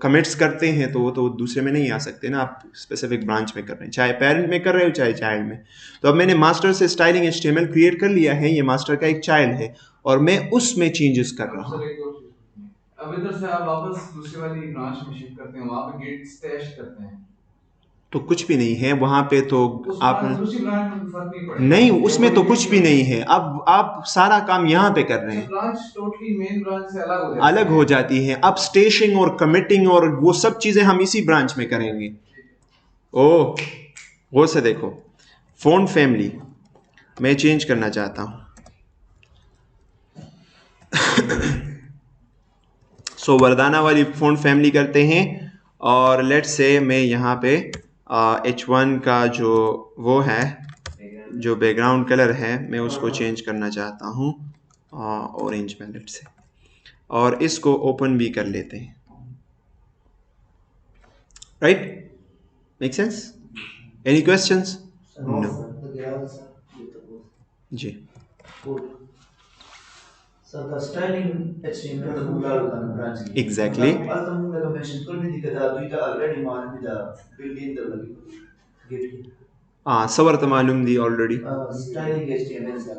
कमिट्स करते हैं तो वो तो दूसरे में नहीं आ सकते ना, आप स्पेसिफिक ब्रांच में कर रहे हैं, चाहे पेरेंट में कर रहे हो चाहे चाइल्ड में। तो अब मैंने मास्टर से स्टाइलिंग HTML क्रिएट कर लिया है, ये मास्टर का एक चाइल्ड है और मैं उसमें चेंजेस कर रहा हूँ। अब इधर से आप वापस दूसरी वाली ब्रांच में शिफ्ट करते हैं, वहां पे गिट स्टैश करते हैं तो कुछ भी नहीं है वहां पे, तो आप दूसरी ब्रांच में फर्क नहीं पड़ेगा। नहीं, उसमें तो कुछ भी नहीं है। अब आप सारा काम यहाँ पे कर रहे हैं, ब्रांच टोटली मेन ब्रांच से अलग हो जाती है। अब स्टेशिंग और कमिटिंग और वो सब चीजें हम इसी ब्रांच में करेंगे। ओह, वो से देखो, फ़ॉन्ट फैमिली मैं चेंज करना चाहता हूँ। सो वर्दाना वाली फ़ॉन्ट फैमिली करते हैं और लेट्स से मैं यहाँ पे H1 का जो वो है, जो बैकग्राउंड कलर है, मैं उसको चेंज करना चाहता हूँ ऑरेंज में लेट्स से, और इसको ओपन भी कर लेते हैं। Right, make sense? Any questions? No ji. So the styling HTML the Google can branch. Exactly. Alta mula ka mention kul ni dikata duita already मान भी दा built in the lagi get सवर मालूम दी ऑलरेडी styling HTML सा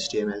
HTML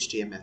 HTML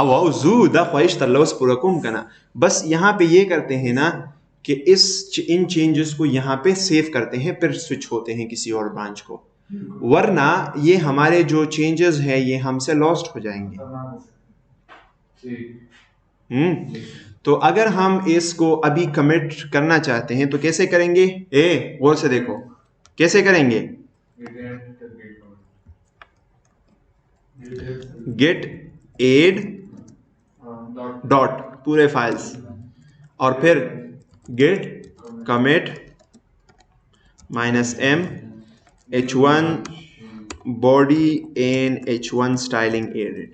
आओ जू दा ख्वाहिश तरलवस पूरा कुम करना। बस यहाँ पे ये करते हैं ना कि इन चेंजेस को यहाँ पे सेव करते हैं, फिर स्विच होते हैं किसी और ब्रांच को, वरना ये हमारे जो चेंजेस हैं ये हमसे लॉस्ट हो जाएंगे। तो अगर हम इसको अभी कमिट करना चाहते हैं तो कैसे करेंगे? गौर से देखो कैसे करेंगे। गेट एड डॉट पूरे फाइल्स और फिर Git commit -m h1 body and h1 styling added.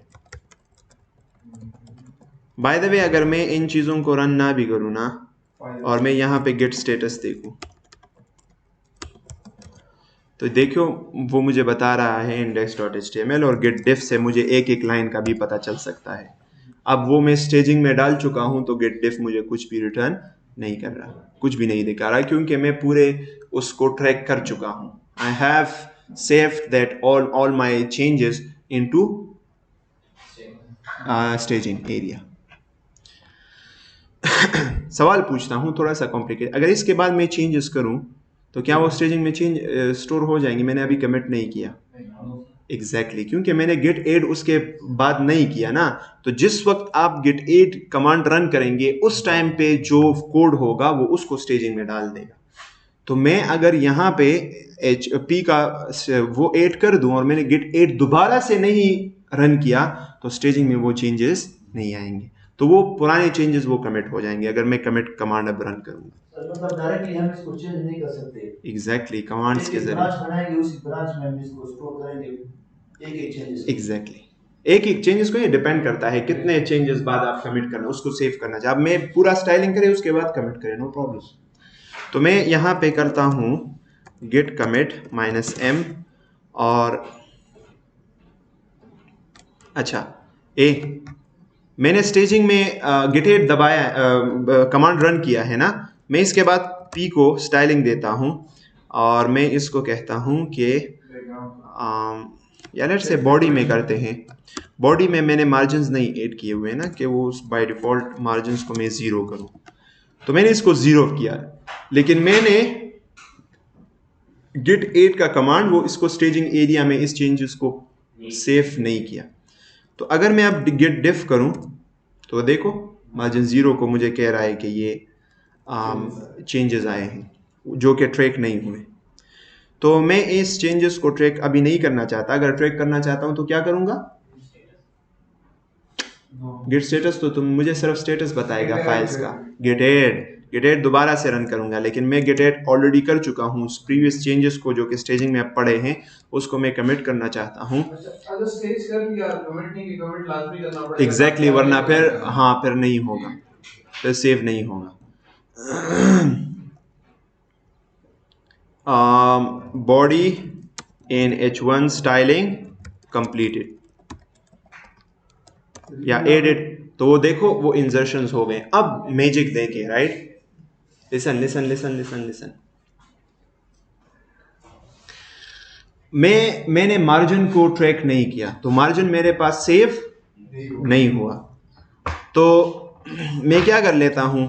By the way अगर मैं इन चीज़ों को रन ना भी करूँ ना और मैं यहाँ पे गेट स्टेटस देखूँ तो देखो वो मुझे बता रहा है index.html और गेट डिफ से मुझे एक एक लाइन का भी पता चल सकता है। अब वो मैं स्टेजिंग में डाल चुका हूँ तो गेट डिफ मुझे कुछ भी रिटर्न नहीं कर रहा, कुछ भी नहीं दिखा रहा, क्योंकि मैं पूरे उसको ट्रैक कर चुका हूँ। I have saved that all my changes into staging area. सवाल पूछता हूँ थोड़ा सा कॉम्प्लिकेट, अगर इसके बाद मैं चेंजेस करूँ तो क्या वो स्टेजिंग में चेंज स्टोर हो जाएंगे? मैंने अभी कमिट नहीं किया। एग्जैक्टली क्योंकि मैंने गेट एड उसके बाद नहीं किया ना, तो जिस वक्त आप गेट एड कमांड रन करेंगे उस टाइम पे जो कोड होगा वो उसको स्टेजिंग में डाल देगा। तो मैं अगर यहाँ पे HP का वो ऐड कर दूं और मैंने गेट एड दोबारा से नहीं रन किया तो स्टेजिंग में वो चेंजेस नहीं आएंगे, तो वो पुराने चेंजेस वो कमिट हो जाएंगे अगर मैं कमिट कमांड अब रन करूंगा। मतलब डायरेक्टली हम इसको चेंज नहीं कर सकते। एग्जैक्टली कमांड्स के जरिए ब्रांच बनाएंगे, उसी ब्रांच में हम इसको स्टोर करेंगे एक चेंजेस। एग्जैक्टली एक चेंजेस को ये डिपेंड करता है कितने चेंजेस बाद आप कमिट करना उसको सेव करना चाहिए। अब मैं पूरा स्टाइलिंग करे उसके बाद कमिट करें नो प्रॉब्लम। तो मैं यहाँ पे करता हूँ गेट कमिट -m और अच्छा मैंने स्टेजिंग में गेट एड दबाया कमांड रन किया है ना, मैं इसके बाद p को स्टाइलिंग देता हूँ और मैं इसको कहता हूँ कि या लेट से बॉडी में करते हैं। बॉडी में मैंने मार्जिन्स नहीं ऐड किए हुए ना कि वो बाय डिफॉल्ट मार्जिन्स को मैं 0 करूं, तो मैंने इसको 0 किया, लेकिन मैंने git 8 का कमांड वो इसको स्टेजिंग एरिया में इस चेंजेस को सेफ नहीं किया। तो अगर मैं अब git diff करूं तो देखो मार्जिन 0 को मुझे कह रहा है कि ये चेंजेस आए हैं जो कि ट्रैक नहीं हुए। तो मैं इस चेंजेस को ट्रैक अभी नहीं करना चाहता। अगर ट्रैक करना चाहता हूं तो क्या करूंगा? गिट स्टेटस तो तुम मुझे सिर्फ स्टेटस बताएगा फाइल्स का। गिट एड दोबारा से रन करूंगा, लेकिन मैं गिट एड ऑलरेडी कर चुका हूं। प्रीवियस चेंजेस को जो कि स्टेजिंग में पड़े हैं उसको मैं कमिट करना चाहता हूं। अगर स्टेज कर दिया कमिट नहीं कि कमिट लाजमी करना पड़ेगा। एग्जैक्टली, वरना फिर फिर नहीं होगा, फिर सेव नहीं होगा। Body in H1 styling completed या एडिट, तो देखो वो इंसर्शंस हो गए। अब मैजिक देखे, right? Listen listen listen listen listen. मैंने मार्जिन को ट्रैक नहीं किया, तो मार्जिन मेरे पास सेव नहीं हुआ। तो मैं क्या कर लेता हूं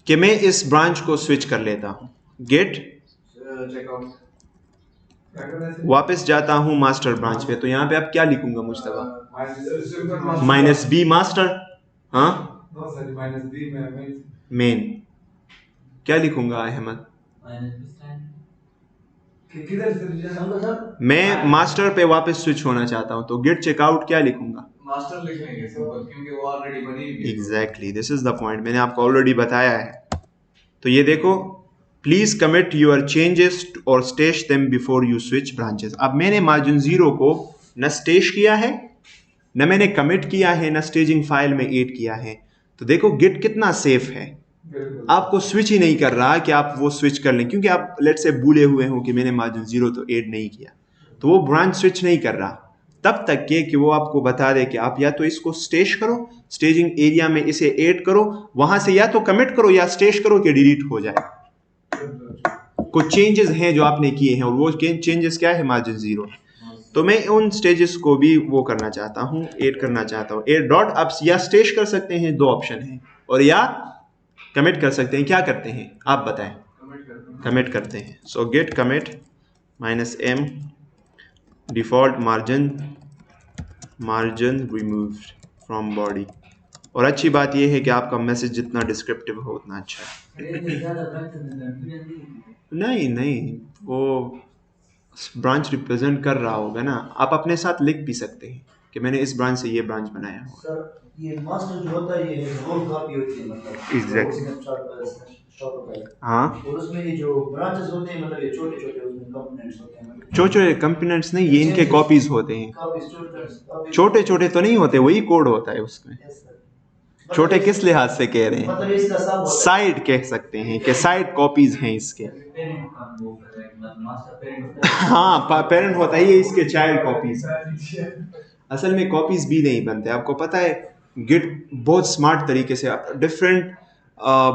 कि मैं इस ब्रांच को स्विच कर लेता हूं। गेट चेकआउट वापस जाता हूं मास्टर ब्रांच पे। तो यहां पे अब क्या लिखूंगा मुस्तफा? -b मास्टर, हाँ मेन। क्या लिखूंगा अहमद? मैं मास्टर पे वापस स्विच होना चाहता हूं, तो गेट चेकआउट क्या लिखूंगा? मास्टर लिख लेंगे सिंपल, क्योंकि वो ऑलरेडी बनी हुई है। Exactly, this is the point, मैंने आपको ऑलरेडी बताया है। तो ये देखो, प्लीज कमिट योर चेंजेस और stash them before you switch branches. अब मैंने मार्जिन 0 को न स्टेश किया है, न मैंने कमिट किया है, न स्टेजिंग फाइल में ऐड किया है। तो देखो गिट कितना सेफ है, आपको स्विच ही नहीं कर रहा कि आप वो स्विच कर लें, क्योंकि आप लेट से भूले हुए हो कि मैंने मार्जिन 0 तो ऐड नहीं किया, तो वो ब्रांच स्विच नहीं कर रहा तब तक के कि वो आपको बता दे कि आप या तो इसको स्टेश करो, स्टेजिंग एरिया में इसे ऐड करो, वहां से या तो कमिट करो या स्टेश करो कि डिलीट हो जाए। कुछ चेंजेस हैं जो आपने किए हैं और वो चेंजेस क्या है? मार्जिन 0। तो मैं उन स्टेजेस को भी वो करना चाहता हूँ, ऐड करना चाहता हूँ। ऐड डॉट आप या स्टेश कर सकते हैं, 2 ऑप्शन हैं, और या कमिट कर सकते हैं। क्या करते हैं आप बताएं? कमिट करते हैं। सो gate commit -m default margin removed from body. और अच्छी बात यह है कि आपका मैसेज जितना डिस्क्रिप्टिव हो उतना अच्छा है। नहीं, वो ब्रांच रिप्रेजेंट कर रहा होगा ना। आप अपने साथ लिख भी सकते हैं कि मैंने इस ब्रांच से ये ब्रांच बनाया हो। सर ये मास्टर जो होता है ये रोल कॉपी होती है, मतलब एग्जैक्टली, हाँ। और उसमें ये जो ब्रांचेस होते हैं, मतलब ये छोटे-छोटे उसमें कंपोनेंट्स होते हैं, मतलब छोटे कंपोनेंट्स नहीं, ये इनके कॉपीज होते हैं। कॉपीज छोटे तो नहीं होते, वही कोड होता है उसमें। छोटे किस लिहाज से कह रहे हैं? मतलब इसका सब साइड कह सकते हैं कि साइड कॉपीज हैं इसके। हाँ, पेरेंट होता है, ये इसके चाइल्ड कॉपीज। असल में कॉपीज भी नहीं बनते। आपको पता है गिट बहुत स्मार्ट तरीके से डिफरेंट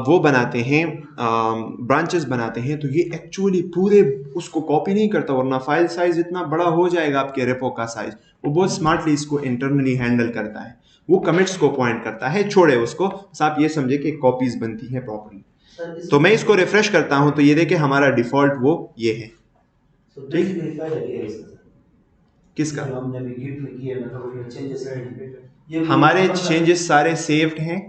वो बनाते हैं, ब्रांचेस बनाते हैं, तो ये एक्चुअली पूरे उसको कॉपी नहीं करता, वरना फाइल साइज इतना बड़ा हो जाएगा आपके रेपो का साइज। वो बहुत स्मार्टली इसको इंटरनली हैंडल करता है। वो कमिट्स को पॉइंट करता है, छोड़े उसको, बस आप ये समझे कि कॉपीज बनती हैं प्रॉपर्ली। तो मैं इसको रिफ्रेश करता हूं तो ये देखे हमारा डिफॉल्ट वो ये है। किसका? हमारे चेंजेस सारे सेव्ड हैं।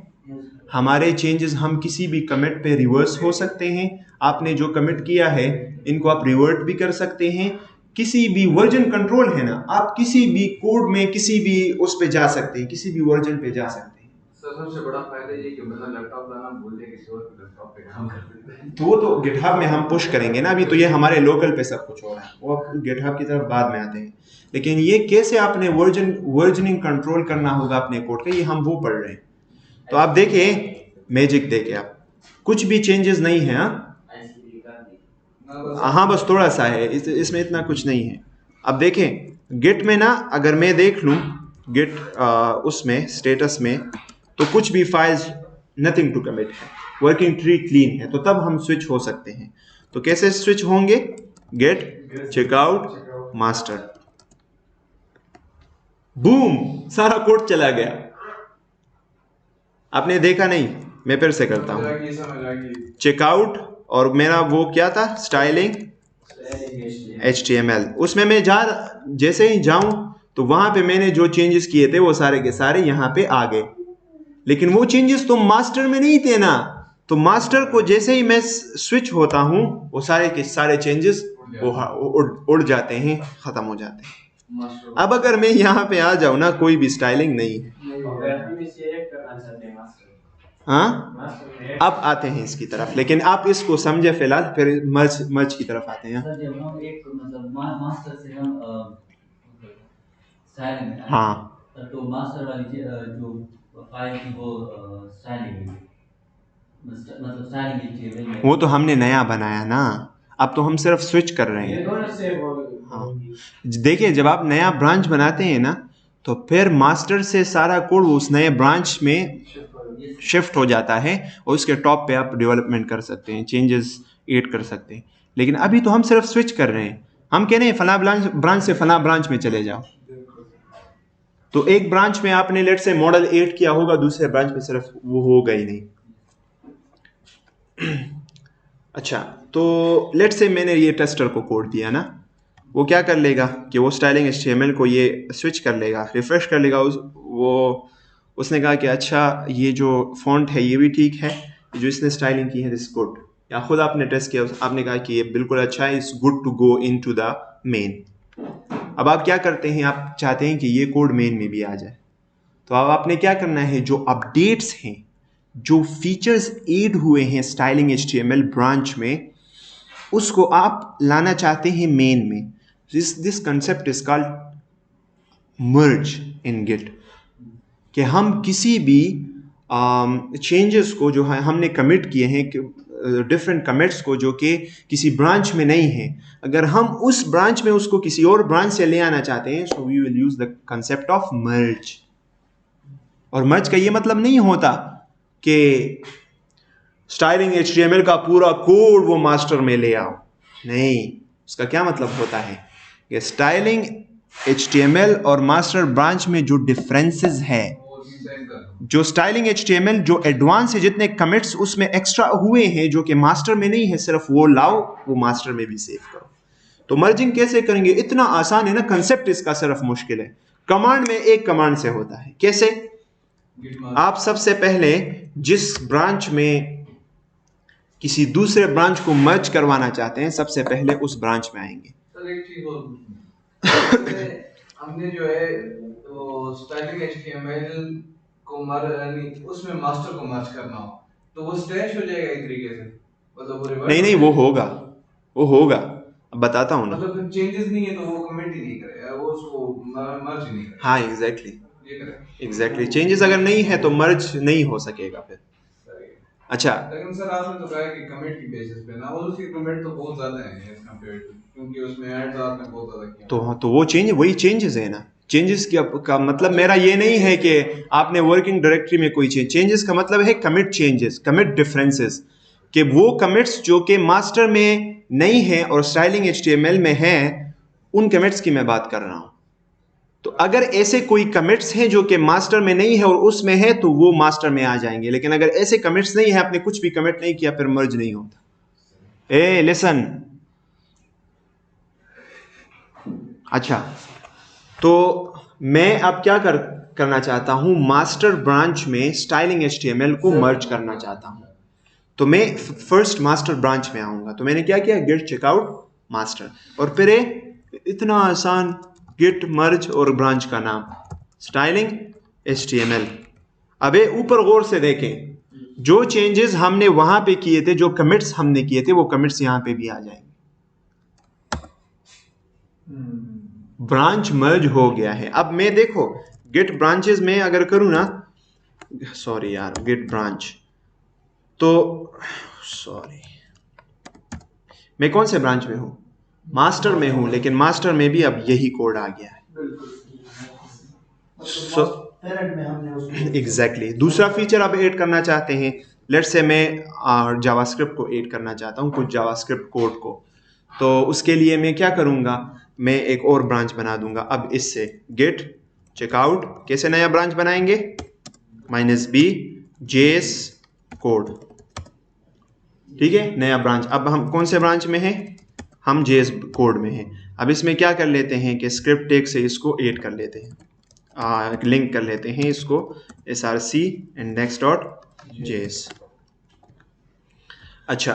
हमारे चेंजेस हम किसी भी कमिट पे रिवर्स हो सकते हैं। आपने जो कमिट किया है इनको आप रिवर्ट भी कर सकते हैं। किसी भी वर्जन कंट्रोल है ना, आप किसी भी कोड में किसी भी उस पे जा सकते हैं, किसी भी वर्जन पे जा सकते हैं। सर सबसे बड़ा फायदा ये कि मतलब लैपटॉप लाना भूल जाए, किसी और के लैपटॉप पे काम कर देते हैं। तो वो तो गिटहब में हम पुश करेंगे ना, अभी तो ये हमारे लोकल पे सब कुछ हो रहा है, वो गिटहब की तरफ बाद में आते हैं। लेकिन ये कैसे आपने वर्जनिंग कंट्रोल करना होगा अपने कोड का, ये हम वो पढ़ रहे हैं। तो आप देखें मैजिक देखे, आप कुछ भी चेंजेस नहीं है। हाँ बस थोड़ा सा है, इसमें इतना कुछ नहीं है। अब देखें गिट में ना, अगर मैं देख लूँ गिट उसमें स्टेटस में, तो कुछ भी फाइल्स नथिंग टू कमिट है, वर्किंग ट्री क्लीन है, तो तब हम स्विच हो सकते हैं। तो कैसे स्विच होंगे? गेट चेकआउट मास्टर, बूम, सारा कोड चला गया। आपने देखा नहीं, मैं फिर से करता हूँ। चेकआउट और मेरा वो क्या था, स्टाइलिंग HTML। उसमें मैं जैसे ही जाऊं तो वहां पे मैंने जो चेंजेस किए थे वो सारे के सारे यहाँ पे आ गए, लेकिन वो चेंजेस तो मास्टर में नहीं थे ना। तो मास्टर को जैसे ही मैं स्विच होता हूँ वो सारे के सारे चेंजेस उड़ जाते हैं, खत्म हो जाते हैं। अब अगर मैं यहाँ पे आ जाऊँ ना, कोई भी स्टाइलिंग नहीं है। हाँ, अब आते हैं इसकी तरफ, लेकिन आप इसको समझे फिलहाल, फिर मर्ज की तरफ आते हैं। सर जब हम एक मतलब मास्टर से हम स्टाइलिंग में आए, हाँ, तो मास्टर वाली जो फाइल थी वो स्टाइलिंग में, मतलब स्टाइलिंग में, वो तो हमने नया बनाया ना, अब तो हम सिर्फ स्विच कर रहे हैं। हाँ, देखिए जब आप नया ब्रांच बनाते हैं ना, तो फिर मास्टर से सारा कोड उस नए ब्रांच में शिफ्ट हो जाता है और उसके टॉप पे आप डेवलपमेंट कर सकते हैं, चेंजेस ऐड कर सकते हैं। लेकिन अभी तो हम सिर्फ स्विच कर रहे हैं, हम कह रहे हैं फला ब्रांच से फला ब्रांच में चले जाओ। तो एक ब्रांच में आपने लेट से मॉडल ऐड किया होगा, दूसरे ब्रांच में सिर्फ वो होगा ही नहीं। अच्छा, तो लेट से मैंने ये टेस्टर को कोड दिया ना, वो क्या कर लेगा कि वो स्टाइलिंग HTML को ये स्विच कर लेगा, रिफ्रेश कर लेगा। उसने कहा कि अच्छा ये जो फॉन्ट है ये भी ठीक है, जो इसने स्टाइलिंग की है दिस गुड, या खुद आपने टेस्ट किया, आपने कहा कि ये बिल्कुल अच्छा है, it's good to go into the main. अब आप क्या करते हैं, आप चाहते हैं कि ये कोड मेन में भी आ जाए, तो अब आपने क्या करना है, जो अपडेट्स हैं, जो फीचर्स ऐड हुए हैं स्टाइलिंग HTML ब्रांच में, उसको आप लाना चाहते हैं मेन में। This concept is called merge in Git, कि हम किसी भी चेंजेस को जो है हमने कमिट किए हैं, डिफरेंट कमिट्स को जो कि किसी ब्रांच में नहीं है, अगर हम उस ब्रांच में उसको किसी और ब्रांच से ले आना चाहते हैं, so we will use the concept of merge. और मर्ज का ये मतलब नहीं होता कि स्टाइलिंग HTML का पूरा कोड वो मास्टर में ले आओ, नहीं। उसका क्या मतलब होता है कि स्टाइलिंग HTML और मास्टर ब्रांच में जो डिफरेंसेस है, जो स्टाइलिंग HTML जो एडवांस है, जितने कमिट्स उसमें एक्स्ट्रा हुए हैं जो कि मास्टर में नहीं है, सिर्फ वो लाओ, वो मास्टर में भी सेव करो। तो मर्जिंग कैसे करेंगे, इतना आसान है ना, कंसेप्ट इसका सिर्फ मुश्किल है। कमांड में एक कमांड से होता है। कैसे? आप सबसे पहले जिस ब्रांच में किसी दूसरे ब्रांच को मर्ज करवाना चाहते हैं, सबसे पहले उस ब्रांच में आएंगे। सर एक चीज और हमने जो है तो स्टाइलिंग HTML को उसमें मास्टर को मर्ज करना हो, तो वो स्ट्रेच हो जाएगा एक तरीके से, मतलब नहीं, वो होगा, अब बताता हूँ ना। मतलब चेंजेस नहीं है तो वो कमेंट ही नहीं करेगा, वो उसको मर्ज ही नहीं करेगा। हाँ, एग्जैक्टली चेंजेस अगर नहीं है तो मर्ज नहीं हो सकेगा फिर। अच्छा, लेकिन सर आपने तो कहा कि कमिट की बेसिस पे ना, और उसकी कमिट तो बहुत ज्यादा है एज कंपेयर टू, क्योंकि उसमें ऐड्स आपने बहुत ज्यादा किया। तो वो वही चेंजेस है ना। चेंजेस का मतलब मेरा ये नहीं है कि आपने वर्किंग डायरेक्टरी में कोई चेंजेस का मतलब है कमिट चेंजेस, कमिट डिफरेंसेस, कि वो कमिट्स जो कि मास्टर में नहीं है और स्टाइलिंग HTML में है, उन कमिट्स की मैं बात कर रहा हूं। तो अगर ऐसे कोई कमिट्स हैं जो कि मास्टर में नहीं है और उसमें है, तो वो मास्टर में आ जाएंगे। लेकिन अगर ऐसे कमिट्स नहीं है, आपने कुछ भी कमिट नहीं किया, फिर मर्ज नहीं होता। लिसन, अच्छा, तो मैं अब क्या करना चाहता हूं, मास्टर ब्रांच में स्टाइलिंग HTML को मर्ज करना चाहता हूं। तो मैं फर्स्ट मास्टर ब्रांच में आऊंगा। तो मैंने क्या किया, गेट चेकआउट मास्टर, और फिर इतना आसान गिट मर्ज और ब्रांच का नाम स्टाइलिंग HTML। अब ऊपर गौर से देखें, जो चेंजेस हमने वहां पे किए थे, जो कमिट्स हमने किए थे, वो कमिट्स यहां पे भी आ जाएंगे। ब्रांच मर्ज हो गया है। अब मैं देखो गिट ब्रांचेस में अगर करूं ना, सॉरी यार, गिट ब्रांच, तो सॉरी, मैं कौन से ब्रांच में हूं, मास्टर में हूं, लेकिन मास्टर में भी अब यही कोड आ गया है। एग्जैक्टली दूसरा फीचर अब ऐड करना चाहते हैं। लेट्स से मैं जावास्क्रिप्ट को ऐड करना चाहता हूं, कुछ जावास्क्रिप्ट कोड को। तो उसके लिए मैं क्या करूंगा मैं एक और ब्रांच बना दूंगा अब इससे गेट चेकआउट। कैसे नया ब्रांच बनाएंगे? -b जेएस कोड, ठीक है, नया ब्रांच। अब हम कौन से ब्रांच में हैं? हम जेएस कोड में हैं। अब इसमें क्या कर लेते हैं कि स्क्रिप्ट टैग से इसको ऐड कर लेते हैं, लिंक कर लेते हैं इसको src index.js। अच्छा,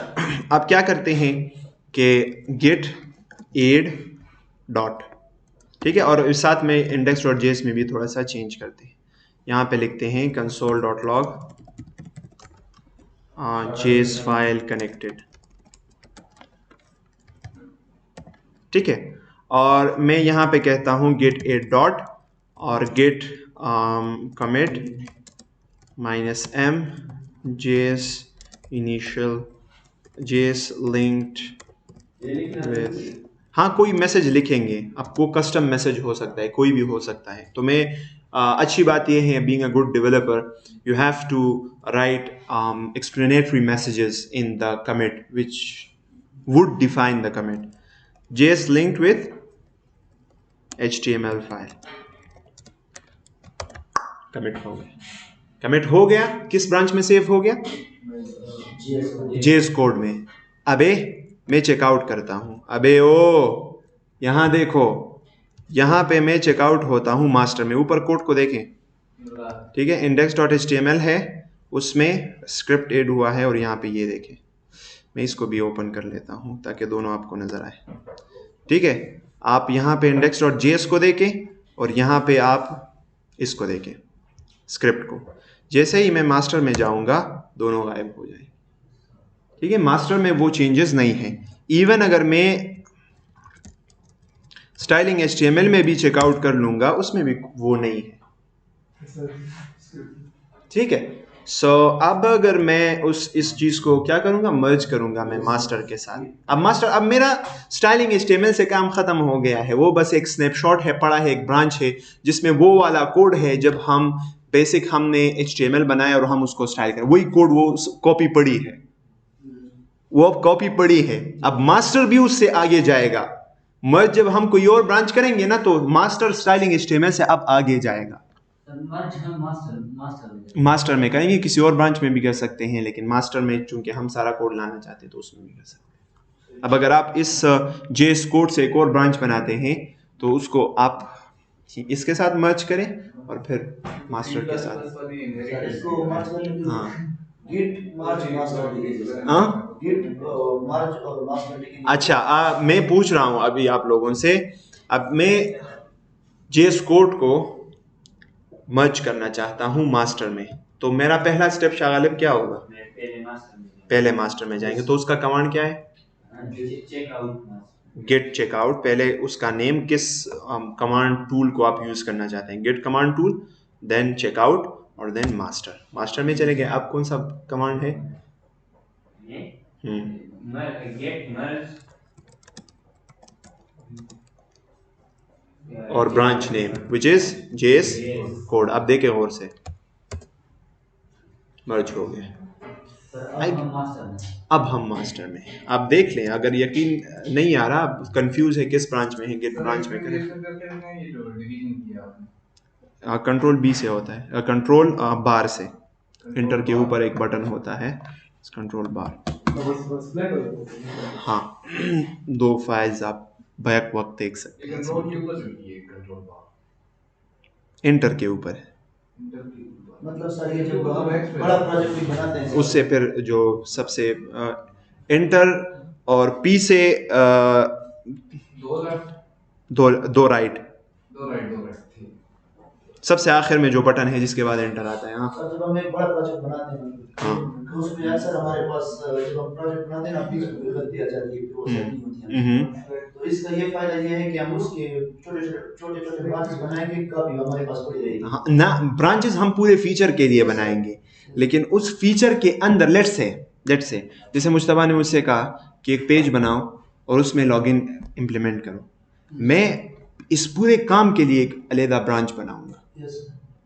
अब क्या करते हैं कि गेट एड डॉट, ठीक है, और साथ में index.js में भी थोड़ा सा चेंज करते हैं। यहाँ पे लिखते हैं console.log js फाइल कनेक्टेड, ठीक है। और मैं यहाँ पे कहता हूँ गेट एड डॉट और gate commit -m js initial js linked with, हाँ कोई मैसेज लिखेंगे, आपको कस्टम मैसेज हो सकता है, कोई भी हो सकता है। तो मैं अच्छी बात यह है, being a good developer you have to write explanatory messages in the commit which would define the commit। js linked with html file, commit हो गया, कमिट हो गया। किस ब्रांच में सेव हो गया? जेएस कोड में। अबे मैं चेकआउट करता हूं, अबे ओ यहां देखो, यहां पे मैं चेकआउट होता हूं मास्टर में, ऊपर कोड को देखें, ठीक है, index.html है, उसमें स्क्रिप्ट ऐड हुआ है और यहाँ पे ये देखें। मैं इसको भी ओपन कर लेता हूं ताकि दोनों आपको नजर आए, ठीक है। आप यहाँ पे index.js को देखें और यहाँ पे आप इसको देखें स्क्रिप्ट को। जैसे ही मैं मास्टर में जाऊंगा दोनों गायब हो जाएंगे, ठीक है। मास्टर में वो चेंजेस नहीं है। इवन अगर मैं स्टाइलिंग HTML में भी चेकआउट कर लूंगा उसमें भी वो नहीं है, ठीक है। सो अब अगर मैं इस चीज को क्या करूंगा, मर्ज करूंगा मैं मास्टर के साथ। अब मेरा स्टाइलिंग HTML से काम खत्म हो गया है, वो बस एक स्नैपशॉट है, पड़ा है, एक ब्रांच है जिसमें वो वाला कोड है जब हम बेसिक हमने HTML बनाया और हम उसको स्टाइल करें, वही कोड, वो कॉपी पड़ी है, वो अब कॉपी पड़ी है। अब मास्टर भी उससे आगे जाएगा। मर्ज जब हम कोई और ब्रांच करेंगे ना तो मास्टर स्टाइलिंग HTML से अब आगे जाएगा। मास्टर में करेंगे, किसी और ब्रांच में भी कर सकते हैं, लेकिन मास्टर में चूंकि हम सारा कोड लाना चाहते हैं तो उसमें भी कर सकते हैं। अब अगर आप इस जेएस कोड से एक और ब्रांच बनाते हैं तो उसको आप इसके साथ मर्ज करें और फिर मास्टर के साथ, हाँ अच्छा, मैं पूछ रहा हूं अभी आप लोगों से, अब मैं जेएस कोड को मर्ज करना चाहता हूं मास्टर में, तो मेरा पहला स्टेप शागालिब क्या होगा? पहले मास्टर में जाएंगे, तो उसका कमांड क्या है? Git checkout. पहले उसका नेम किस कमांड टूल को आप यूज करना चाहते हैं, git command tool, then checkout और देन मास्टर। मास्टर में चले गए, अब कौन सा कमांड है? और branch name which is JS code. अब देखें गौर से, मर्ज हो गया। अब हम मास्टर में, अब देख लें, अगर यकीन नहीं आ रहा, कंफ्यूज है किस ब्रांच में है, गेट ब्रांच में करें। कंट्रोल बी से होता है, कंट्रोल बार से, इंटर के ऊपर एक बटन होता है कंट्रोल बार। हाँ, दो फाइल्स आप बैक वक्त देख सकते हैं। इंटर के ऊपर है, मतलब सर ये जब बड़ा प्रोजेक्ट भी बनाते हैं उससे फिर जो सबसे इंटर और पी से दो राइट, सबसे आखिर में जो बटन है जिसके बाद एंटर आता है। सर जब हम एक बड़ा प्रोजेक्ट बनाते हैं तो उसमें अक्सर हमारे पास जब हम प्रोजेक्ट बनाते हैं ना बीच में गलती आ जाती है, वो सेटिंग होती है। तो इसका ये फायदा ये है कि हम उसके छोटे ब्रांचेस बनाएंगे, काफी हमारे पास पड़ी रहेगी। ना ब्रांचेस हम पूरे फीचर के लिए बनाएंगे, लेकिन उस फीचर के अंदर लेट्स से जैसे मुश्तबा ने मुझसे कहा कि एक पेज बनाओ और उसमें लॉगिन इंप्लीमेंट करो, मैं इस पूरे काम के लिए एक अलहदा ब्रांच बनाऊंगा,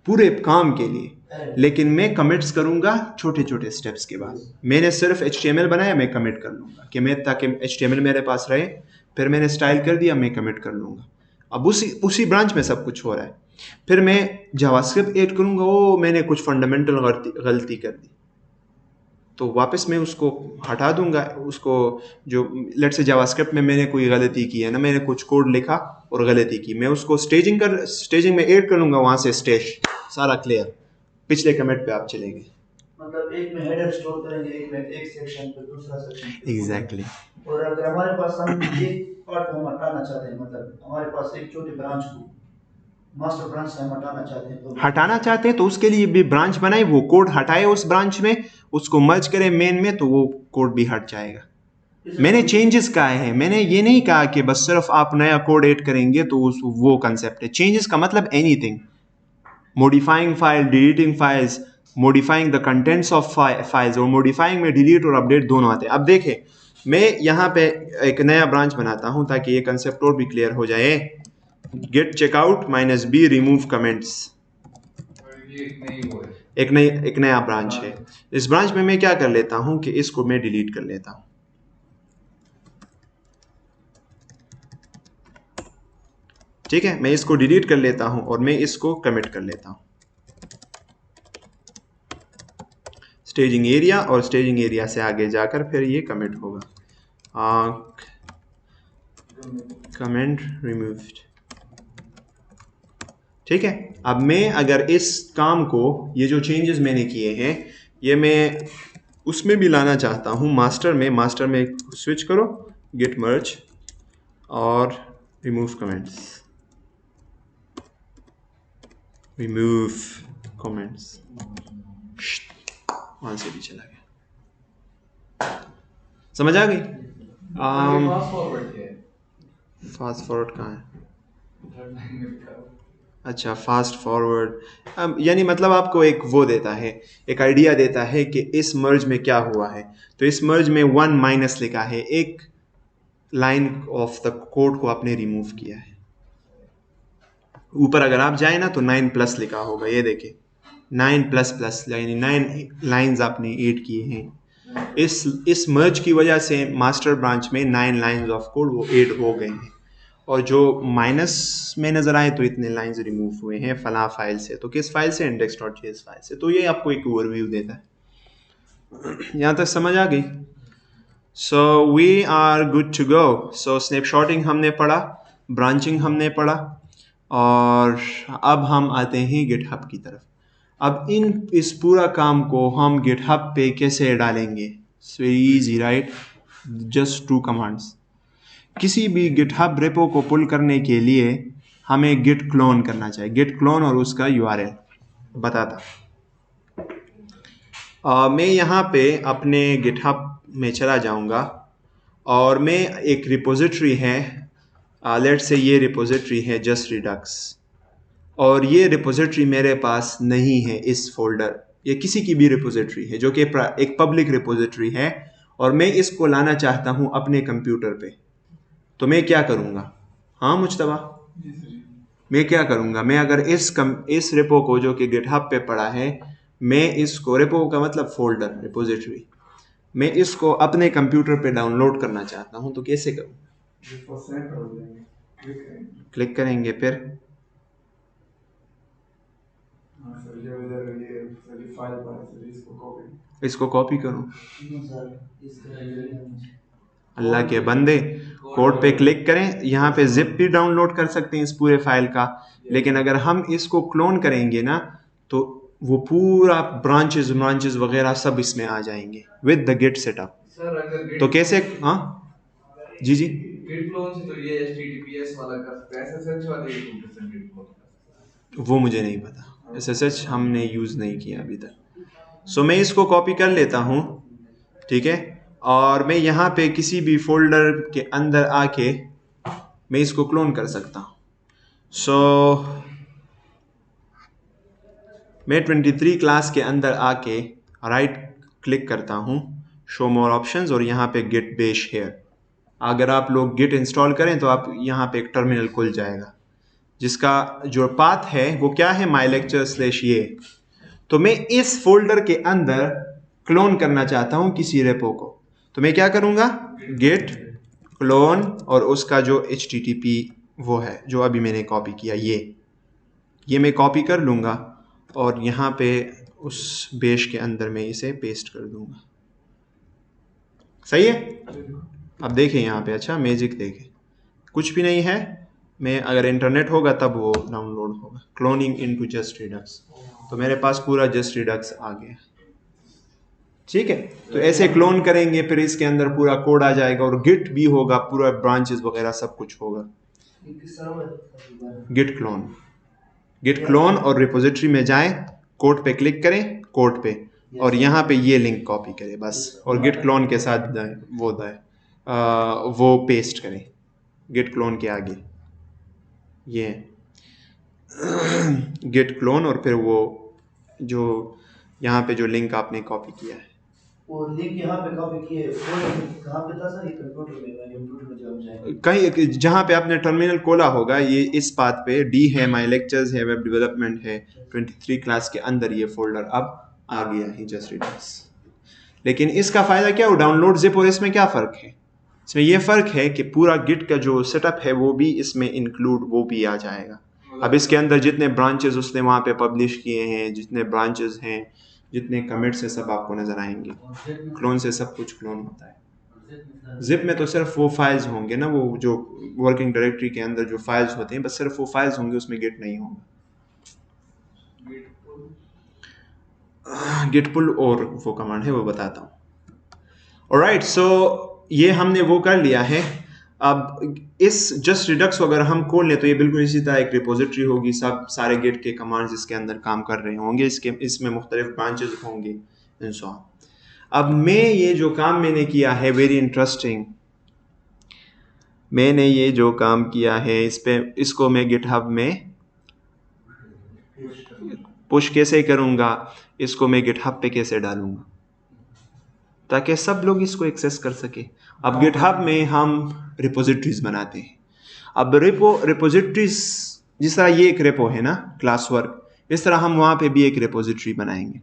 पूरे काम के लिए। लेकिन मैं कमिट्स करूंगा छोटे छोटे स्टेप्स के बाद। मैंने सिर्फ HTML बनाया, मैं कमिट कर लूंगा कि मैं, ताकि HTML मेरे पास रहे, फिर मैंने स्टाइल कर दिया, मैं कमिट कर लूंगा। अब उसी ब्रांच में सब कुछ हो रहा है। फिर मैं जावास्क्रिप्ट ऐड करूंगा, ओ मैंने कुछ फंडामेंटल गलती कर दी, तो वापस मैं उसको हटा दूंगा। उसको जो लेट से जावास्क्रिप्ट में मैंने कोई गलती की है ना, मैंने कुछ कोड लिखा और गलती की, मैं उसको स्टेजिंग में ऐड कर लूंगा, वहां से स्टेज सारा क्लियर, पिछले कमिट पे आप चलेंगे। मतलब एक में हेडर स्टोर करेंगे, एक में एक सेक्शन पे दूसरा सेक्शन। एग्जैक्टली। और अगर हमारे पास हम एक पार्ट को हम हटाना चाहते हैं, मतलब हमारे पास एक छोटी ब्रांच को मास्टर ब्रांच से हम हटाना चाहते हैं, तो उसके लिए भी ब्रांच बनाए, वो कोड हटाए उस ब्रांच में, उसको मर्ज करे मेन में, तो वो कोड भी हट जाएगा। मैंने चेंजेस कहा है, मैंने ये नहीं कहा कि बस सिर्फ आप नया कोड ऐड करेंगे तो वो कंसेप्ट है। चेंजेस का मतलब anything, modifying file, deleting files, modifying the contents of files, और मॉडिफाइंग में डिलीट और अपडेट दोनों आते हैं। अब देखें, मैं यहाँ पे एक नया ब्रांच बनाता हूँ ताकि ये कंसेप्ट और भी क्लियर हो जाए। Git checkout -b remove comments, एक नया ब्रांच है। इस ब्रांच में मैं क्या कर लेता हूँ कि इसको मैं डिलीट कर लेता हूँ। ठीक है, मैं इसको डिलीट कर लेता हूं और मैं इसको कमिट कर लेता हूं स्टेजिंग एरिया, और स्टेजिंग एरिया से आगे जाकर फिर ये कमिट होगा। Comment removed. ठीक है, अब मैं अगर इस काम को, ये जो चेंजेस मैंने किए हैं, ये मैं उसमें भी लाना चाहता हूं, मास्टर में स्विच करो, गिट मर्ज और रिमूव कमेंट्स, रिमूव कमेंट्स, वहां से भी चला गया। समझ आ गई? फास्ट फॉरवर्ड कहाँ है? अच्छा, फास्ट फॉरवर्ड यानी मतलब आपको एक वो देता है, एक आइडिया देता है कि इस मर्ज में क्या हुआ है। तो इस मर्ज में 1 माइनस लिखा है, एक लाइन ऑफ द कोड को आपने रिमूव किया है। ऊपर अगर आप जाए ना तो 9 प्लस लिखा होगा, ये देखिए 9 प्लस प्लस, यानी 9 लाइंस आपने ऐड किए हैं। इस मर्ज की वजह से मास्टर ब्रांच में 9 लाइंस ऑफ कोड वो ऐड हो गए हैं, और जो माइनस में नजर आए तो इतने लाइंस रिमूव हुए हैं फला फाइल से। तो किस फाइल से? index.js फाइल से। तो ये आपको एक ओवरव्यू देता है। यहाँ तक समझ आ गई? So we are good to go. So snapshotting हमने पढ़ा, ब्रांचिंग हमने पढ़ा, और अब हम आते हैं गिटहब की तरफ। अब इस पूरा काम को हम गिटहब पे कैसे डालेंगे? It's very easy, right? Just 2 commands. किसी भी गिटहब रेपो को पुल करने के लिए हमें गिट क्लोन करना चाहिए। गिट क्लोन और उसका URL बताता। मैं यहाँ पे अपने गिटहब में चला जाऊँगा और मैं एक रिपोजिटरी है, लेट से ये रिपोजिटरी है जस्ट रिडक्स, और ये रिपोजिटरी मेरे पास नहीं है इस फोल्डर, ये किसी की भी रिपोजिटरी है जो कि एक पब्लिक रिपोजिटरी है, और मैं इसको लाना चाहता हूँ अपने कंप्यूटर पे। तो मैं क्या करूँगा? हाँ मुज्तबा, मैं क्या करूँगा? मैं अगर इस रेपो को जो कि गिटहब पे पड़ा है, मैं इसको, रेपो का मतलब फोल्डर, रिपोजिटरी, मैं इसको अपने कंप्यूटर पे डाउनलोड करना चाहता हूँ, तो कैसे करूँ? क्लिक करेंगे, फिर इसको कॉपी करूँ। अल्लाह के बंदे, कोड पे क्लिक करें, यहाँ पे जिप भी डाउनलोड कर सकते हैं इस पूरे फाइल का, लेकिन अगर हम इसको क्लोन करेंगे ना तो वो पूरा ब्रांचेस वगैरह सब इसमें आ जाएंगे विद द गिट सेटअप। तो कैसे? हाँ जी जी, गिट क्लोन से तो ये HTTPS वाला कर सकते हैं, SSH वाले गिट क्लोन वो मुझे नहीं पता, SSH हमने यूज़ नहीं किया अभी तक। सो मैं इसको कॉपी कर लेता हूँ, ठीक है, और मैं यहाँ पे किसी भी फोल्डर के अंदर आके मैं इसको क्लोन कर सकता हूँ। सो मैं 23 क्लास के अंदर आके राइट क्लिक करता हूँ, शो मोर ऑप्शंस, और यहाँ पे गिट बेश हेयर। अगर आप लोग गिट इंस्टॉल करें तो आप यहाँ पे एक टर्मिनल खुल जाएगा जिसका जो पाथ है वो क्या है, माई लेक्चर / ये। तो मैं इस फोल्डर के अंदर क्लोन करना चाहता हूं किसी रेपो को, तो मैं क्या करूंगा, git क्लोन और उसका जो HTTP वो है जो अभी मैंने कॉपी किया, ये मैं कॉपी कर लूंगा और यहाँ पे उस बेस के अंदर मैं इसे पेस्ट कर दूंगा। सही है? अब देखें यहाँ पे, अच्छा मैजिक देखें, कुछ भी नहीं है। मैं अगर इंटरनेट होगा तब वो डाउनलोड होगा। क्लोनिंग इनटू जस्ट रिडक्स, तो मेरे पास पूरा जस्ट रिडक्स आ गया। ठीक है, तो ऐसे क्लोन करेंगे, फिर इसके अंदर पूरा कोड आ जाएगा और गिट भी होगा, पूरा ब्रांचेस वगैरह सब कुछ होगा। गिट क्लोन और रिपोजिटरी में जाएं, कोड पे क्लिक करें, कोड पे, और यहाँ पे ये लिंक कॉपी करें बस, और गिट क्लोन के साथ वो पेस्ट करें गिट क्लोन के आगे, ये गिट क्लोन, और फिर वो जो यहाँ पे जो लिंक आपने कॉपी किया है, वो लिंक यहाँ पे कॉपी किए, कहाँ पे था सर? ये कंप्यूटर में जब जाए कहीं जहाँ पे आपने टर्मिनल खोला होगा, ये इस पाथ पे डी है, माई लेक्चर्स है, वेब डेवलपमेंट है, 23 क्लास के अंदर ये फोल्डर अब आ गया है जस्ट रिडक्स। लेकिन इसका फायदा क्या हो, डाउनलोड जिप और इसमें क्या फ़र्क है? इसमें ये फ़र्क है कि पूरा गिट का जो सेटअप है वो भी इसमें इंक्लूड, वो भी आ जाएगा। अब इसके अंदर जितने ब्रांचेस उसने वहाँ पे पब्लिश किए हैं, जितने ब्रांचेस हैं, जितने कमिट्स है, सब आपको नज़र आएंगे। क्लोन से सब कुछ क्लोन होता है। जिप में तो सिर्फ वो फाइल्स होंगे ना, वो जो वर्किंग डायरेक्टरी के अंदर जो फाइल्स होते हैं, बस सिर्फ वो फाइल्स होंगे, उसमें गिट नहीं होगा। गिट पुल और वो कमांड है, वो बताता हूँ। ऑलराइट, सो ये हमने वो कर लिया है। अब इस जस्ट रिडक्स अगर हम खोल लें तो ये बिल्कुल इसी तरह एक रिपोजिटरी होगी, सब सारे गिट के कमांड्स इसके अंदर काम कर रहे होंगे, इसमें मुख्तलिफ ब्रांचेस होंगे एंड सो ऑन। अब मैं ये जो काम मैंने किया है, वेरी इंटरेस्टिंग, मैंने ये जो काम किया है इसको मैं गिटहब में पुश कैसे करूँगा, इसको मैं गिटहब पे कैसे डालूँगा ताकि सब लोग इसको एक्सेस कर सके। अब गिटहब में हम रिपोजिटरीज बनाते हैं। अब रिपोजिटरीज, जिस तरह ये एक रेपो है ना क्लास वर्क, इस तरह हम वहाँ पे भी एक रिपोजिटरी बनाएंगे।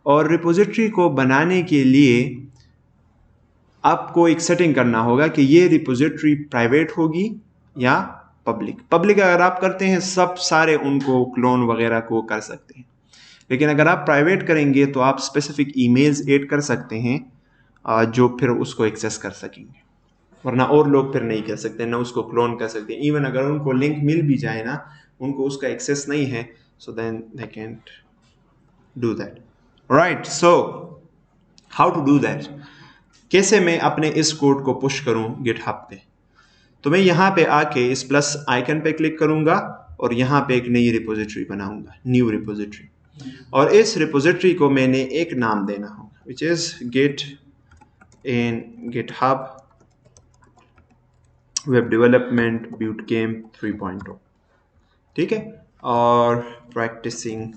और रिपोजिटरी को बनाने के लिए आपको एक सेटिंग करना होगा कि ये रिपोजिटरी प्राइवेट होगी या पब्लिक। पब्लिक अगर आप करते हैं, सब सारे उनको क्लोन वगैरह को कर सकते हैं, लेकिन अगर आप प्राइवेट करेंगे तो आप स्पेसिफिक ईमेल्स ऐड कर सकते हैं जो फिर उसको एक्सेस कर सकेंगे, वरना और लोग फिर नहीं कर सकते, ना उसको क्लोन कर सकते। इवन अगर उनको लिंक मिल भी जाए ना, उनको उसका एक्सेस नहीं है, so then they can't do that. Right, so how to do that, कैसे मैं अपने इस कोड को पुश करूं गिटहब पे? तो मैं यहाँ पे आके इस प्लस आइकन पे क्लिक करूंगा और यहाँ पे एक नई रिपोजिटरी बनाऊंगा, न्यू रिपोजिटरी, और इस रिपोजिटरी को मैंने एक नाम देना होगा, which is git in GitHub web development bootcamp 3.0, ठीक है, और प्रैक्टिसिंग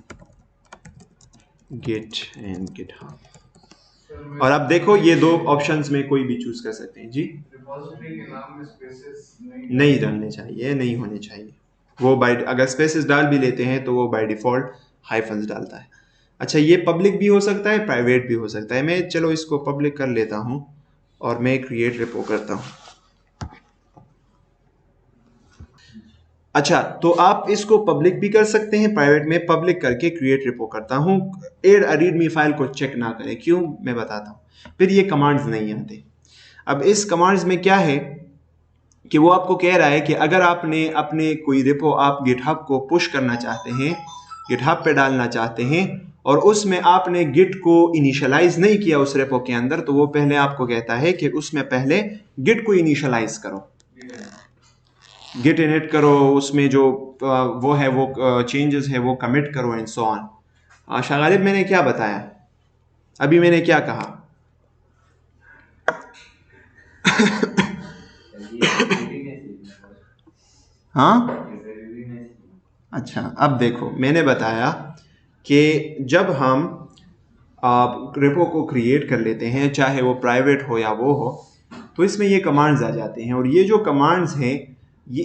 गिट एंड गिटहब। और अब देखो ये दो ऑप्शंस में कोई भी चूज कर सकते हैं जी। रिपोजिटरी के नाम में स्पेसेस नहीं डालने चाहिए, नहीं होने चाहिए वो। अगर स्पेसेस डाल भी लेते हैं तो वो बाय डिफॉल्ट हाइफन्स डालता है। अच्छा, ये पब्लिक भी हो सकता है, प्राइवेट भी हो सकता है। मैं चलो इसको पब्लिक कर लेता हूँ और मैं क्रिएट रेपो करता हूँ। अच्छा, तो आप इसको पब्लिक भी कर सकते हैं, प्राइवेट में पब्लिक करके क्रिएट रेपो करता हूँ। एड रीडमी फाइल को चेक ना करें, क्यों, मैं बताता हूँ। फिर ये कमांड्स नहीं आते। अब इस कमांड्स में क्या है कि वो आपको कह रहा है कि अगर आपने अपने कोई रेपो आप गिटहब को पुश करना चाहते हैं, गिटहब पे डालना चाहते हैं, और उसमें आपने गिट को इनिशियलाइज नहीं किया उस रेपो के अंदर, तो वो पहले आपको कहता है कि उसमें पहले गिट को इनिशियलाइज करो, गिट इनिट करो, उसमें जो वो है वो चेंजेस है वो कमिट करो and so on. Shah Ghalib, मैंने क्या बताया अभी, मैंने क्या कहा? हाँ, अच्छा, अब देखो, मैंने बताया कि जब हम रेपो को क्रिएट कर लेते हैं, चाहे वो प्राइवेट हो या वो हो, तो इसमें ये कमांड्स आ जाते हैं, और ये जो कमांड्स हैं ये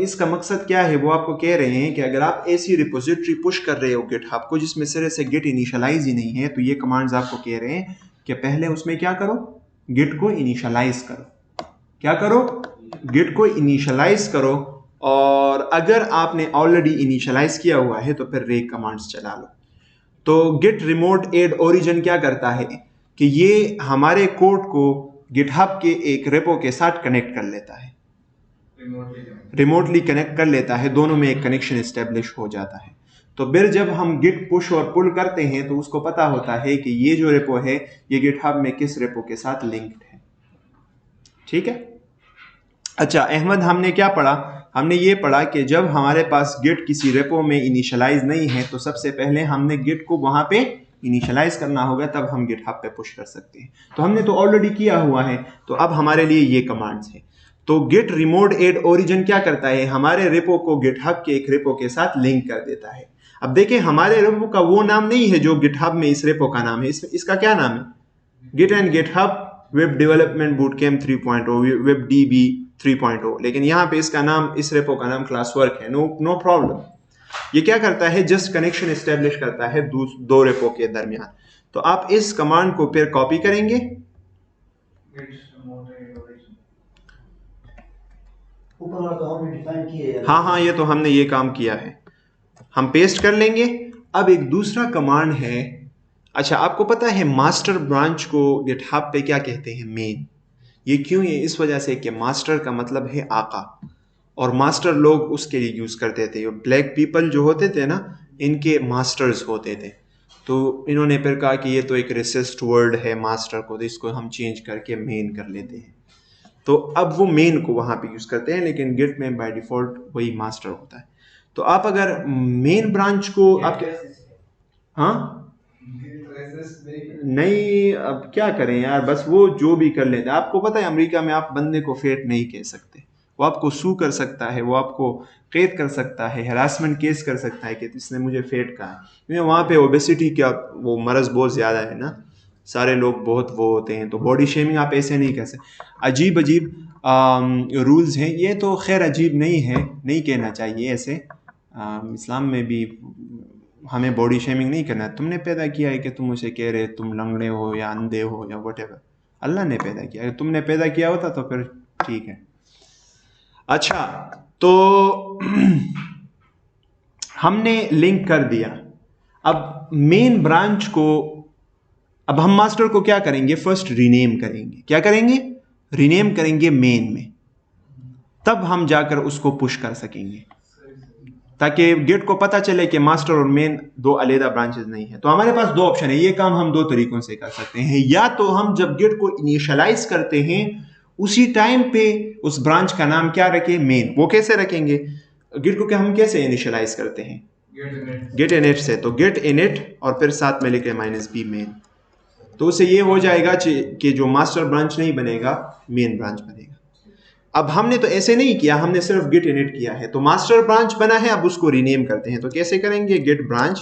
इसका मकसद क्या है, वो आपको कह रहे हैं कि अगर आप ऐसी रिपोजिटरी पुश कर रहे हो गिटहब को जिसमें सिरे से गिट इनिशियलाइज ही नहीं है, तो ये कमांड्स आपको कह रहे हैं कि पहले उसमें क्या करो, गिट को इनिशियलाइज करो। क्या करो, गिट को इनिशियलाइज करो, और अगर आपने ऑलरेडी इनिशियलाइज किया हुआ है तो फिर रेक कमांड्स चला लो। तो गिट रिमोट एड ओरिजिन क्या करता है कि ये हमारे कोड को गिटहब के एक रेपो के साथ कनेक्ट कर लेता है, रिमोटली कनेक्ट कर लेता है, दोनों में एक कनेक्शन एस्टेब्लिश हो जाता है। तो फिर जब हम गिट पुश और पुल करते हैं तो उसको पता होता है कि ये जो रेपो है ये गिटहब में किस रेपो के साथ लिंक्ड है। ठीक है। अच्छा अहमद, हमने क्या पढ़ा, हमने ये पढ़ा कि जब हमारे पास गिट किसी रेपो में इनिशियलाइज नहीं है तो सबसे पहले हमने गिट को वहां पे इनिशियलाइज करना होगा, तब हम गिटहब पे पुश कर सकते हैं। तो हमने तो ऑलरेडी किया हुआ है, तो अब हमारे लिए ये कमांड्स है। तो गिट रिमोट एड ओरिजिन क्या करता है, हमारे रेपो को गिटहब के एक रेपो के साथ लिंक कर देता है। अब देखें हमारे रेपो का वो नाम नहीं है जो गिटहब में इस रेपो का नाम है, इसका क्या नाम है, git and GitHub web development bootcamp 3.0 web DB 3.0, लेकिन यहाँ पे इसका नाम, इस रेपो का नाम क्लास वर्क है। No problem. ये क्या करता है, जस्ट कनेक्शन एस्टेब्लिश करता है दो रेपो के दरमियान। तो आप इस कमांड को फिर कॉपी करेंगे, ऊपर वाला तो हमने डिफाइन किया है। हाँ ये तो हमने ये काम किया है, हम पेस्ट कर लेंगे। अब एक दूसरा कमांड है। अच्छा आपको पता है मास्टर ब्रांच को गिटहब पे क्या कहते हैं, मेन। ये क्यों है, इस वजह से कि मास्टर का मतलब है आका, और मास्टर लोग उसके लिए यूज करते थे। ब्लैक पीपल जो होते थे ना, इनके मास्टर्स होते थे, तो इन्होंने फिर कहा कि ये तो एक रेसिस्ट वर्ड है मास्टर को, तो इसको हम चेंज करके मेन कर लेते हैं। तो अब वो मेन को वहां पे यूज करते हैं, लेकिन गिट में बाय डिफॉल्ट वही मास्टर होता है। तो आप अगर मेन ब्रांच को आप हाँ नहीं, अब क्या करें यार, बस वो जो भी कर लेते हैं। आपको पता है अमेरिका में आप बंदे को फेट नहीं कह सकते, वो आपको सू कर सकता है, वो आपको कैद कर सकता है, हरासमेंट केस कर सकता है कि इसने मुझे फेट कहा है, क्योंकि वहाँ पे ओबेसिटी का वो मरज बहुत ज़्यादा है ना, सारे लोग बहुत वो होते हैं। तो बॉडी शेमिंग आप ऐसे नहीं कर सकते। अजीब अजीब रूल्स हैं, ये तो खैर अजीब नहीं है, नहीं कहना चाहिए ऐसे। इस्लाम में भी हमें बॉडी शेमिंग नहीं करना। तुमने पैदा किया है कि तुम उसे कह रहे तुम लंगड़े हो या अंधे हो या व्हाटएवर, अल्लाह ने पैदा किया। अगर तुमने पैदा किया होता तो फिर ठीक है। अच्छा तो हमने लिंक कर दिया। अब मेन ब्रांच को, अब हम मास्टर को क्या करेंगे, फर्स्ट रीनेम करेंगे। क्या करेंगे, रीनेम करेंगे मेन में, तब हम जाकर उसको पुश कर सकेंगे, ताकि गिट को पता चले कि मास्टर और मेन दो अलग ब्रांचेस नहीं है। तो हमारे पास दो ऑप्शन है, ये काम हम दो तरीकों से कर सकते हैं। या तो हम जब गिट को इनिशियलाइज करते हैं उसी टाइम पे उस ब्रांच का नाम क्या रखें, मेन। वो कैसे रखेंगे, गिट को हम कैसे इनिशियलाइज करते हैं, गेट इनिट से। तो गेट इनिट और फिर साथ में लिखे -b मेन, तो उसे ये हो जाएगा कि जो मास्टर ब्रांच नहीं बनेगा मेन ब्रांच बनेगा। अब हमने तो ऐसे नहीं किया, हमने सिर्फ गिट इनिट किया है, तो मास्टर ब्रांच बना है, अब उसको रीनेम करते हैं। तो कैसे करेंगे, गेट ब्रांच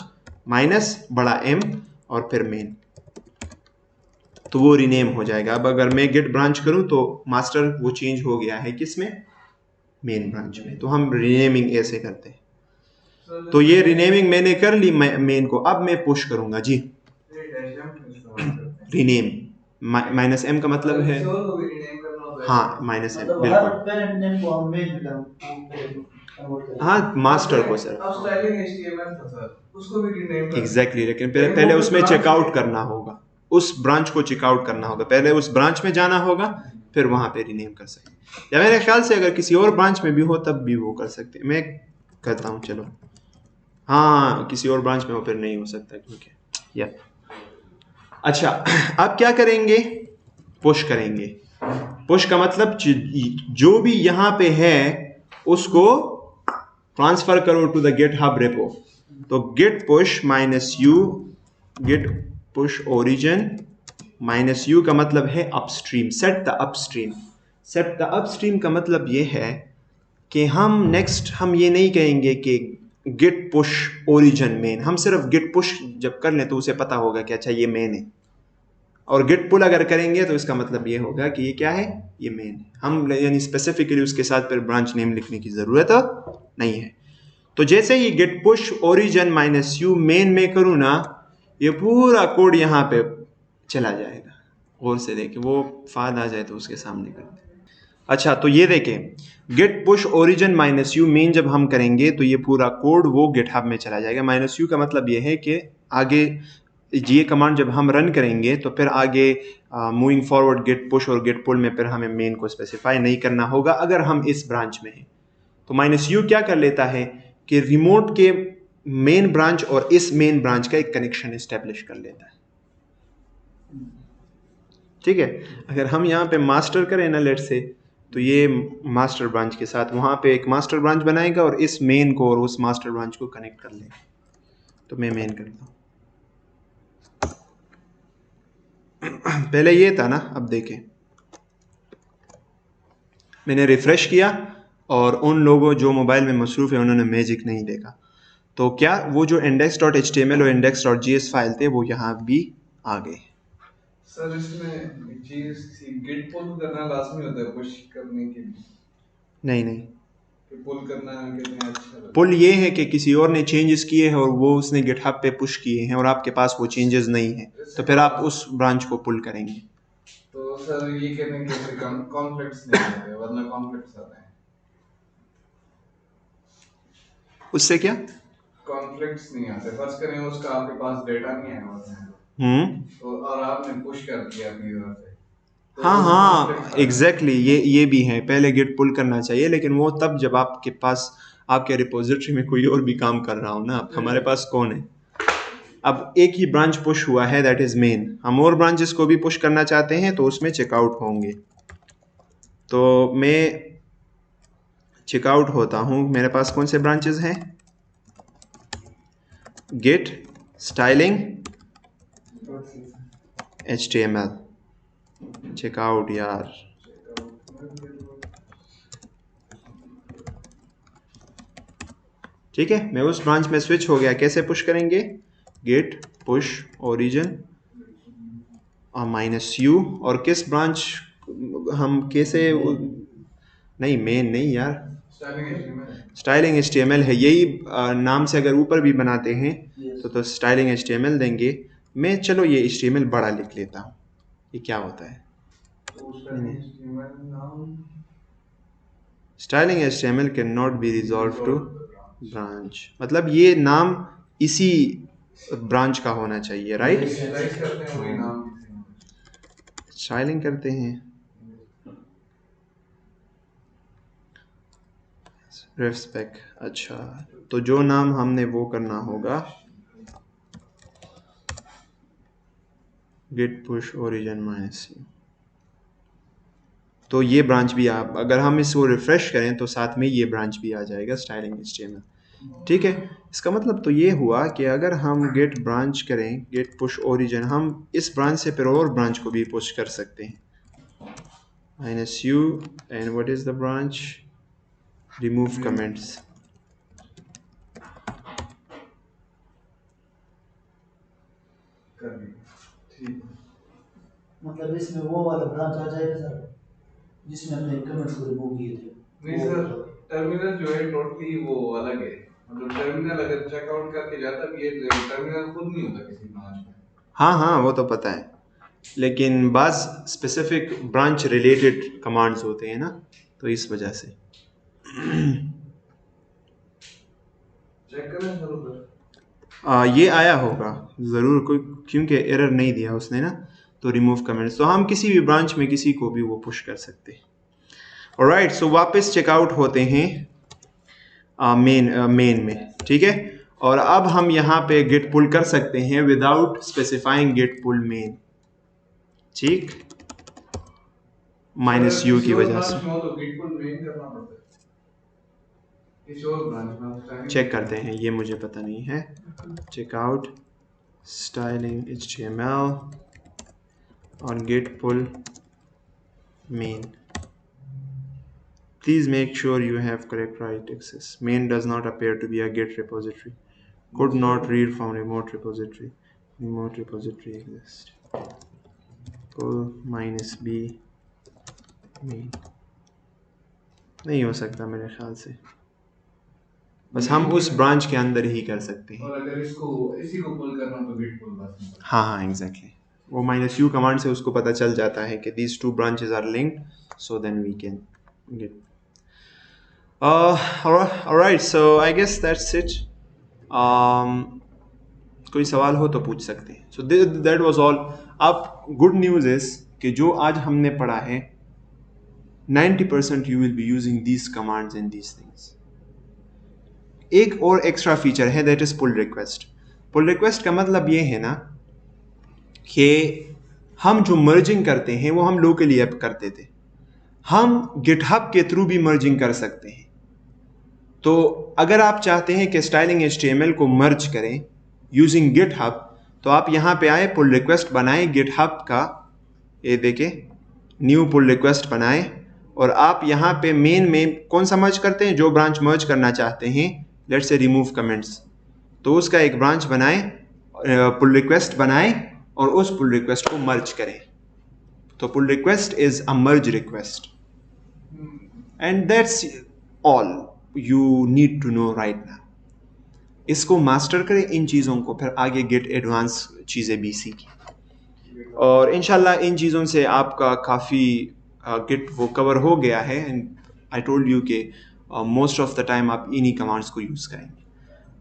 -M और फिर मेन, तो वो रीनेम हो जाएगा। अब अगर मैं गेट ब्रांच करूं तो मास्टर वो चेंज हो गया है किसमें, मेन ब्रांच में। तो हम रीनेमिंग ऐसे करते हैं। तो ये रीनेमिंग मैंने कर ली मेन को, अब मैं पुश करूंगा जी। रीनेम -M का मतलब है, हाँ -M बिल्कुल, हाँ मास्टर को सर एग्जैक्टली, लेकिन पहले उसमें चेकआउट करना होगा, उस ब्रांच को चेकआउट करना होगा, पहले उस ब्रांच में जाना होगा, फिर वहां पे रीनेम कर सकते। या मेरे ख्याल से अगर किसी और ब्रांच में भी हो तब भी वो कर सकते। मैं करता हूँ, चलो हाँ किसी और ब्रांच में हो फिर नहीं हो सकता क्योंकि या। अच्छा अब क्या करेंगे, पुश करेंगे। पुश का मतलब जो भी यहाँ पे है उसको ट्रांसफर करो टू द गिटहब रेपो। तो git push -u, git push origin -u का मतलब है upstream, set the upstream. Set the upstream का मतलब ये है कि हम नेक्स्ट हम ये नहीं कहेंगे कि गिट पुश ओरिजिन मेन, हम सिर्फ गिट पुश जब कर लें तो उसे पता होगा कि अच्छा ये मेन है, और git pull अगर करेंगे तो इसका मतलब ये होगा कि ये क्या है, ये मेन है। हम यानी स्पेसिफिकली उसके साथ फिर ब्रांच नेम लिखने की जरूरत नहीं है। तो जैसे ही git push origin -u main में करूँ ना, ये पूरा कोड यहाँ पे चला जाएगा। गौर से देखें, वो फाद आ जाए तो उसके सामने कर दें। अच्छा, तो ये देखें, git push origin -u main जब हम करेंगे तो ये पूरा कोड वो GitHub में चला जाएगा। -u का मतलब ये है कि आगे ये कमांड जब हम रन करेंगे तो फिर आगे मूविंग फॉरवर्ड git push और git pull में फिर हमें मेन को स्पेसिफाई नहीं करना होगा अगर हम इस ब्रांच में हैं। तो -u क्या कर लेता है कि रिमोट के मेन ब्रांच और इस मेन ब्रांच का एक कनेक्शन इस्टेब्लिश कर लेता है। ठीक है, अगर हम यहाँ पे मास्टर करें ना लेट से, तो ये मास्टर ब्रांच के साथ वहाँ पे एक मास्टर ब्रांच बनाएगा और इस मेन को और उस मास्टर ब्रांच को कनेक्ट कर लेगा। तो मैं मेन करता हूँ। पहले ये था ना, अब देखें, मैंने रिफ्रेश किया और उन लोगों जो मोबाइल में मसरूफ़ है उन्होंने मैजिक नहीं देखा। तो क्या वो जो index.html और index.js फाइल थे वो यहाँ भी आ गए। सर इसमें चीज गिट पुल करना लाजमी होता है पुश करने के लिए? नहीं, कि पुल करना कितना अच्छा लगता है? पुल ये है कि किसी और ने चेंजेस किए हैं और वो उसने गिटहब पे पुश किए हैं और आपके पास वो चेंजेस नहीं है, तो फिर आप उस ब्रांच को पुल करेंगे। तो सर ये कहने के फिर कॉन्फ्लिक्ट्स नहीं आते, वरना कॉन्फ्लिक्ट्स आते हैं। उससे क्या कॉन्फ्लिक्ट्स नहीं आते, फर्ज करें उसका आपके पास डेटा नहीं है तो और आपने पुश कर दिया अपनी तरफ से, तो हाँ एग्जैक्टली, ये भी है। पहले गिट पुल करना चाहिए, लेकिन वो तब जब आपके पास आपके रिपोजिटरी में कोई और भी काम कर रहा हो ना। अब हमारे पास कौन है, अब एक ही ब्रांच पुश हुआ है, दैट इज मेन। हम और ब्रांचेस को भी पुश करना चाहते हैं तो उसमें चेकआउट होंगे। तो मैं चेकआउट होता हूँ, मेरे पास कौन से ब्रांचेस हैं, गेट, स्टाइलिंग, HTML, चेकआउट यार। ठीक है, मैं उस ब्रांच में स्विच हो गया। कैसे पुश करेंगे, गेट पुश ओरिजिन -u, और किस ब्रांच हम कैसे, नहीं मेन नहीं यार, स्टाइलिंग HTML है। यही नाम से अगर ऊपर भी बनाते हैं तो स्टाइलिंग HTML देंगे। मैं चलो ये HTML बड़ा लिख लेता हूँ, ये क्या होता है, styling HTML can not be resolve to branch, मतलब ये नाम इसी ब्रांच का होना चाहिए, राइट। स्टाइलिंग करते हैं, रेस्पेक्ट। अच्छा, तो जो नाम हमने वो करना होगा, गेट पुश ओरिजिन -u। तो ये ब्रांच भी आप, अगर हम इसको रिफ्रेश करें तो साथ में ये ब्रांच भी आ जाएगा, स्टाइलिंग HTML। ठीक है, इसका मतलब तो ये हुआ कि अगर हम गेट ब्रांच करें, गेट पुश ओरिजिन, हम इस ब्रांच से फिर और ब्रांच को भी पुश कर सकते हैं। -u and what is the branch, remove comments. मतलब इसमें वो वाला ब्रांच आ जाएगा सर जिसमें हमने कमेंट्स को रिमूव किए थे? नहीं सर, टर्मिनल जो है टोटली वो अलग है। मतलब टर्मिनल अगर चेकआउट करके जाता भी ये टर्मिनल खुद नहीं होता किसी ब्रांच में। हाँ वो तो पता है, लेकिन बाज स्पेसिफिक ब्रांच रिलेटेड कमांड्स होते हैं ना, तो इस वजह से। चेक करें सर उधर, ये आया होगा ज़रूर कोई, क्योंकि एरर नहीं दिया उसने ना। तो रिमूव कमेंट्स, तो हम किसी भी ब्रांच में किसी को भी वो पुश कर सकते हैं। ऑलराइट, सो वापस चेकआउट होते हैं मेन में। ठीक है, और अब हम यहाँ पे गेट पुल कर सकते हैं विदाउट स्पेसिफाइंग गेट पुल मेन। ठीक, -u की वजह से। तो गेट पुल मेन करना पड़ता है किसी और ब्रांच में। चेक करते हैं, ये मुझे पता नहीं है। Checkout styling HTML on git pull main. Please make sure you have correct right access. Main does not appear to be a git repository. Could not read from remote repository. Remote repository exists. Pull minus B main नहीं हो सकता मेरे ख्याल से, बस हम उस ब्रांच के अंदर ही कर सकते हैं। और अगर इसको इसी को पुल करना तो git pull बस। हाँ एग्जैक्टली, वो माइनस यू कमांड से उसको पता चल जाता है कि these two branches are linked, so then we can get alright, so I guess that's it. कोई सवाल हो तो पूछ सकते हैं। So that was all. अब गुड न्यूज़ इज कि जो आज हमने पढ़ा है 90% you will be using these commands and these things. एक और एक्स्ट्रा फीचर है, that is pull request. Pull request का मतलब ये है ना कि हम जो मर्जिंग करते हैं वो हम लोकली ऐप करते थे, हम गिटहब के थ्रू भी मर्जिंग कर सकते हैं। तो अगर आप चाहते हैं कि स्टाइलिंग HTML को मर्ज करें यूजिंग गिटहब, तो आप यहाँ पे आए, पुल रिक्वेस्ट बनाएं गिटहब का, ये देखें न्यू पुल रिक्वेस्ट बनाएं, और आप यहाँ पे मेन में कौन सा मर्ज करते हैं, जो ब्रांच मर्ज करना चाहते हैं, लेट्स से रिमूव कमेंट्स, तो उसका एक ब्रांच बनाएं, पुल रिक्वेस्ट बनाएं और उस पुल रिक्वेस्ट को मर्ज करें। तो pull request is a merge request, and that's all you need to know right now. इसको मास्टर करें इन चीज़ों को, फिर आगे गेट एडवांस चीज़ें भी सीखें, और इंशाल्लाह इन चीज़ों से आपका काफ़ी गेट वो कवर हो गया है। एंड आई टोल्ड यू कि मोस्ट ऑफ द टाइम आप इन्हीं कमांड्स को यूज़ करेंगे।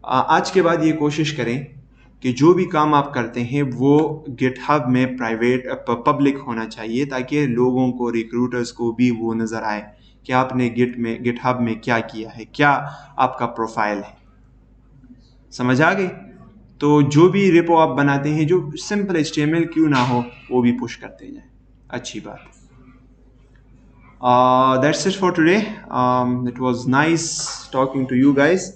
आज के बाद ये कोशिश करें कि जो भी काम आप करते हैं वो गिटहब में प्राइवेट पब्लिक होना चाहिए, ताकि लोगों को, रिक्रूटर्स को भी वो नज़र आए कि आपने गिटहब में क्या किया है, क्या आपका प्रोफाइल है। समझ आ गई? तो जो भी रिपो आप बनाते हैं, जो सिंपल HTML क्यों ना हो, वो भी पुश करते जाएं। अच्छी बात। That's it for today. It was nice talking to you guys.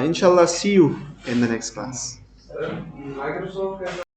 Inshallah, see you in the next class. Microsoft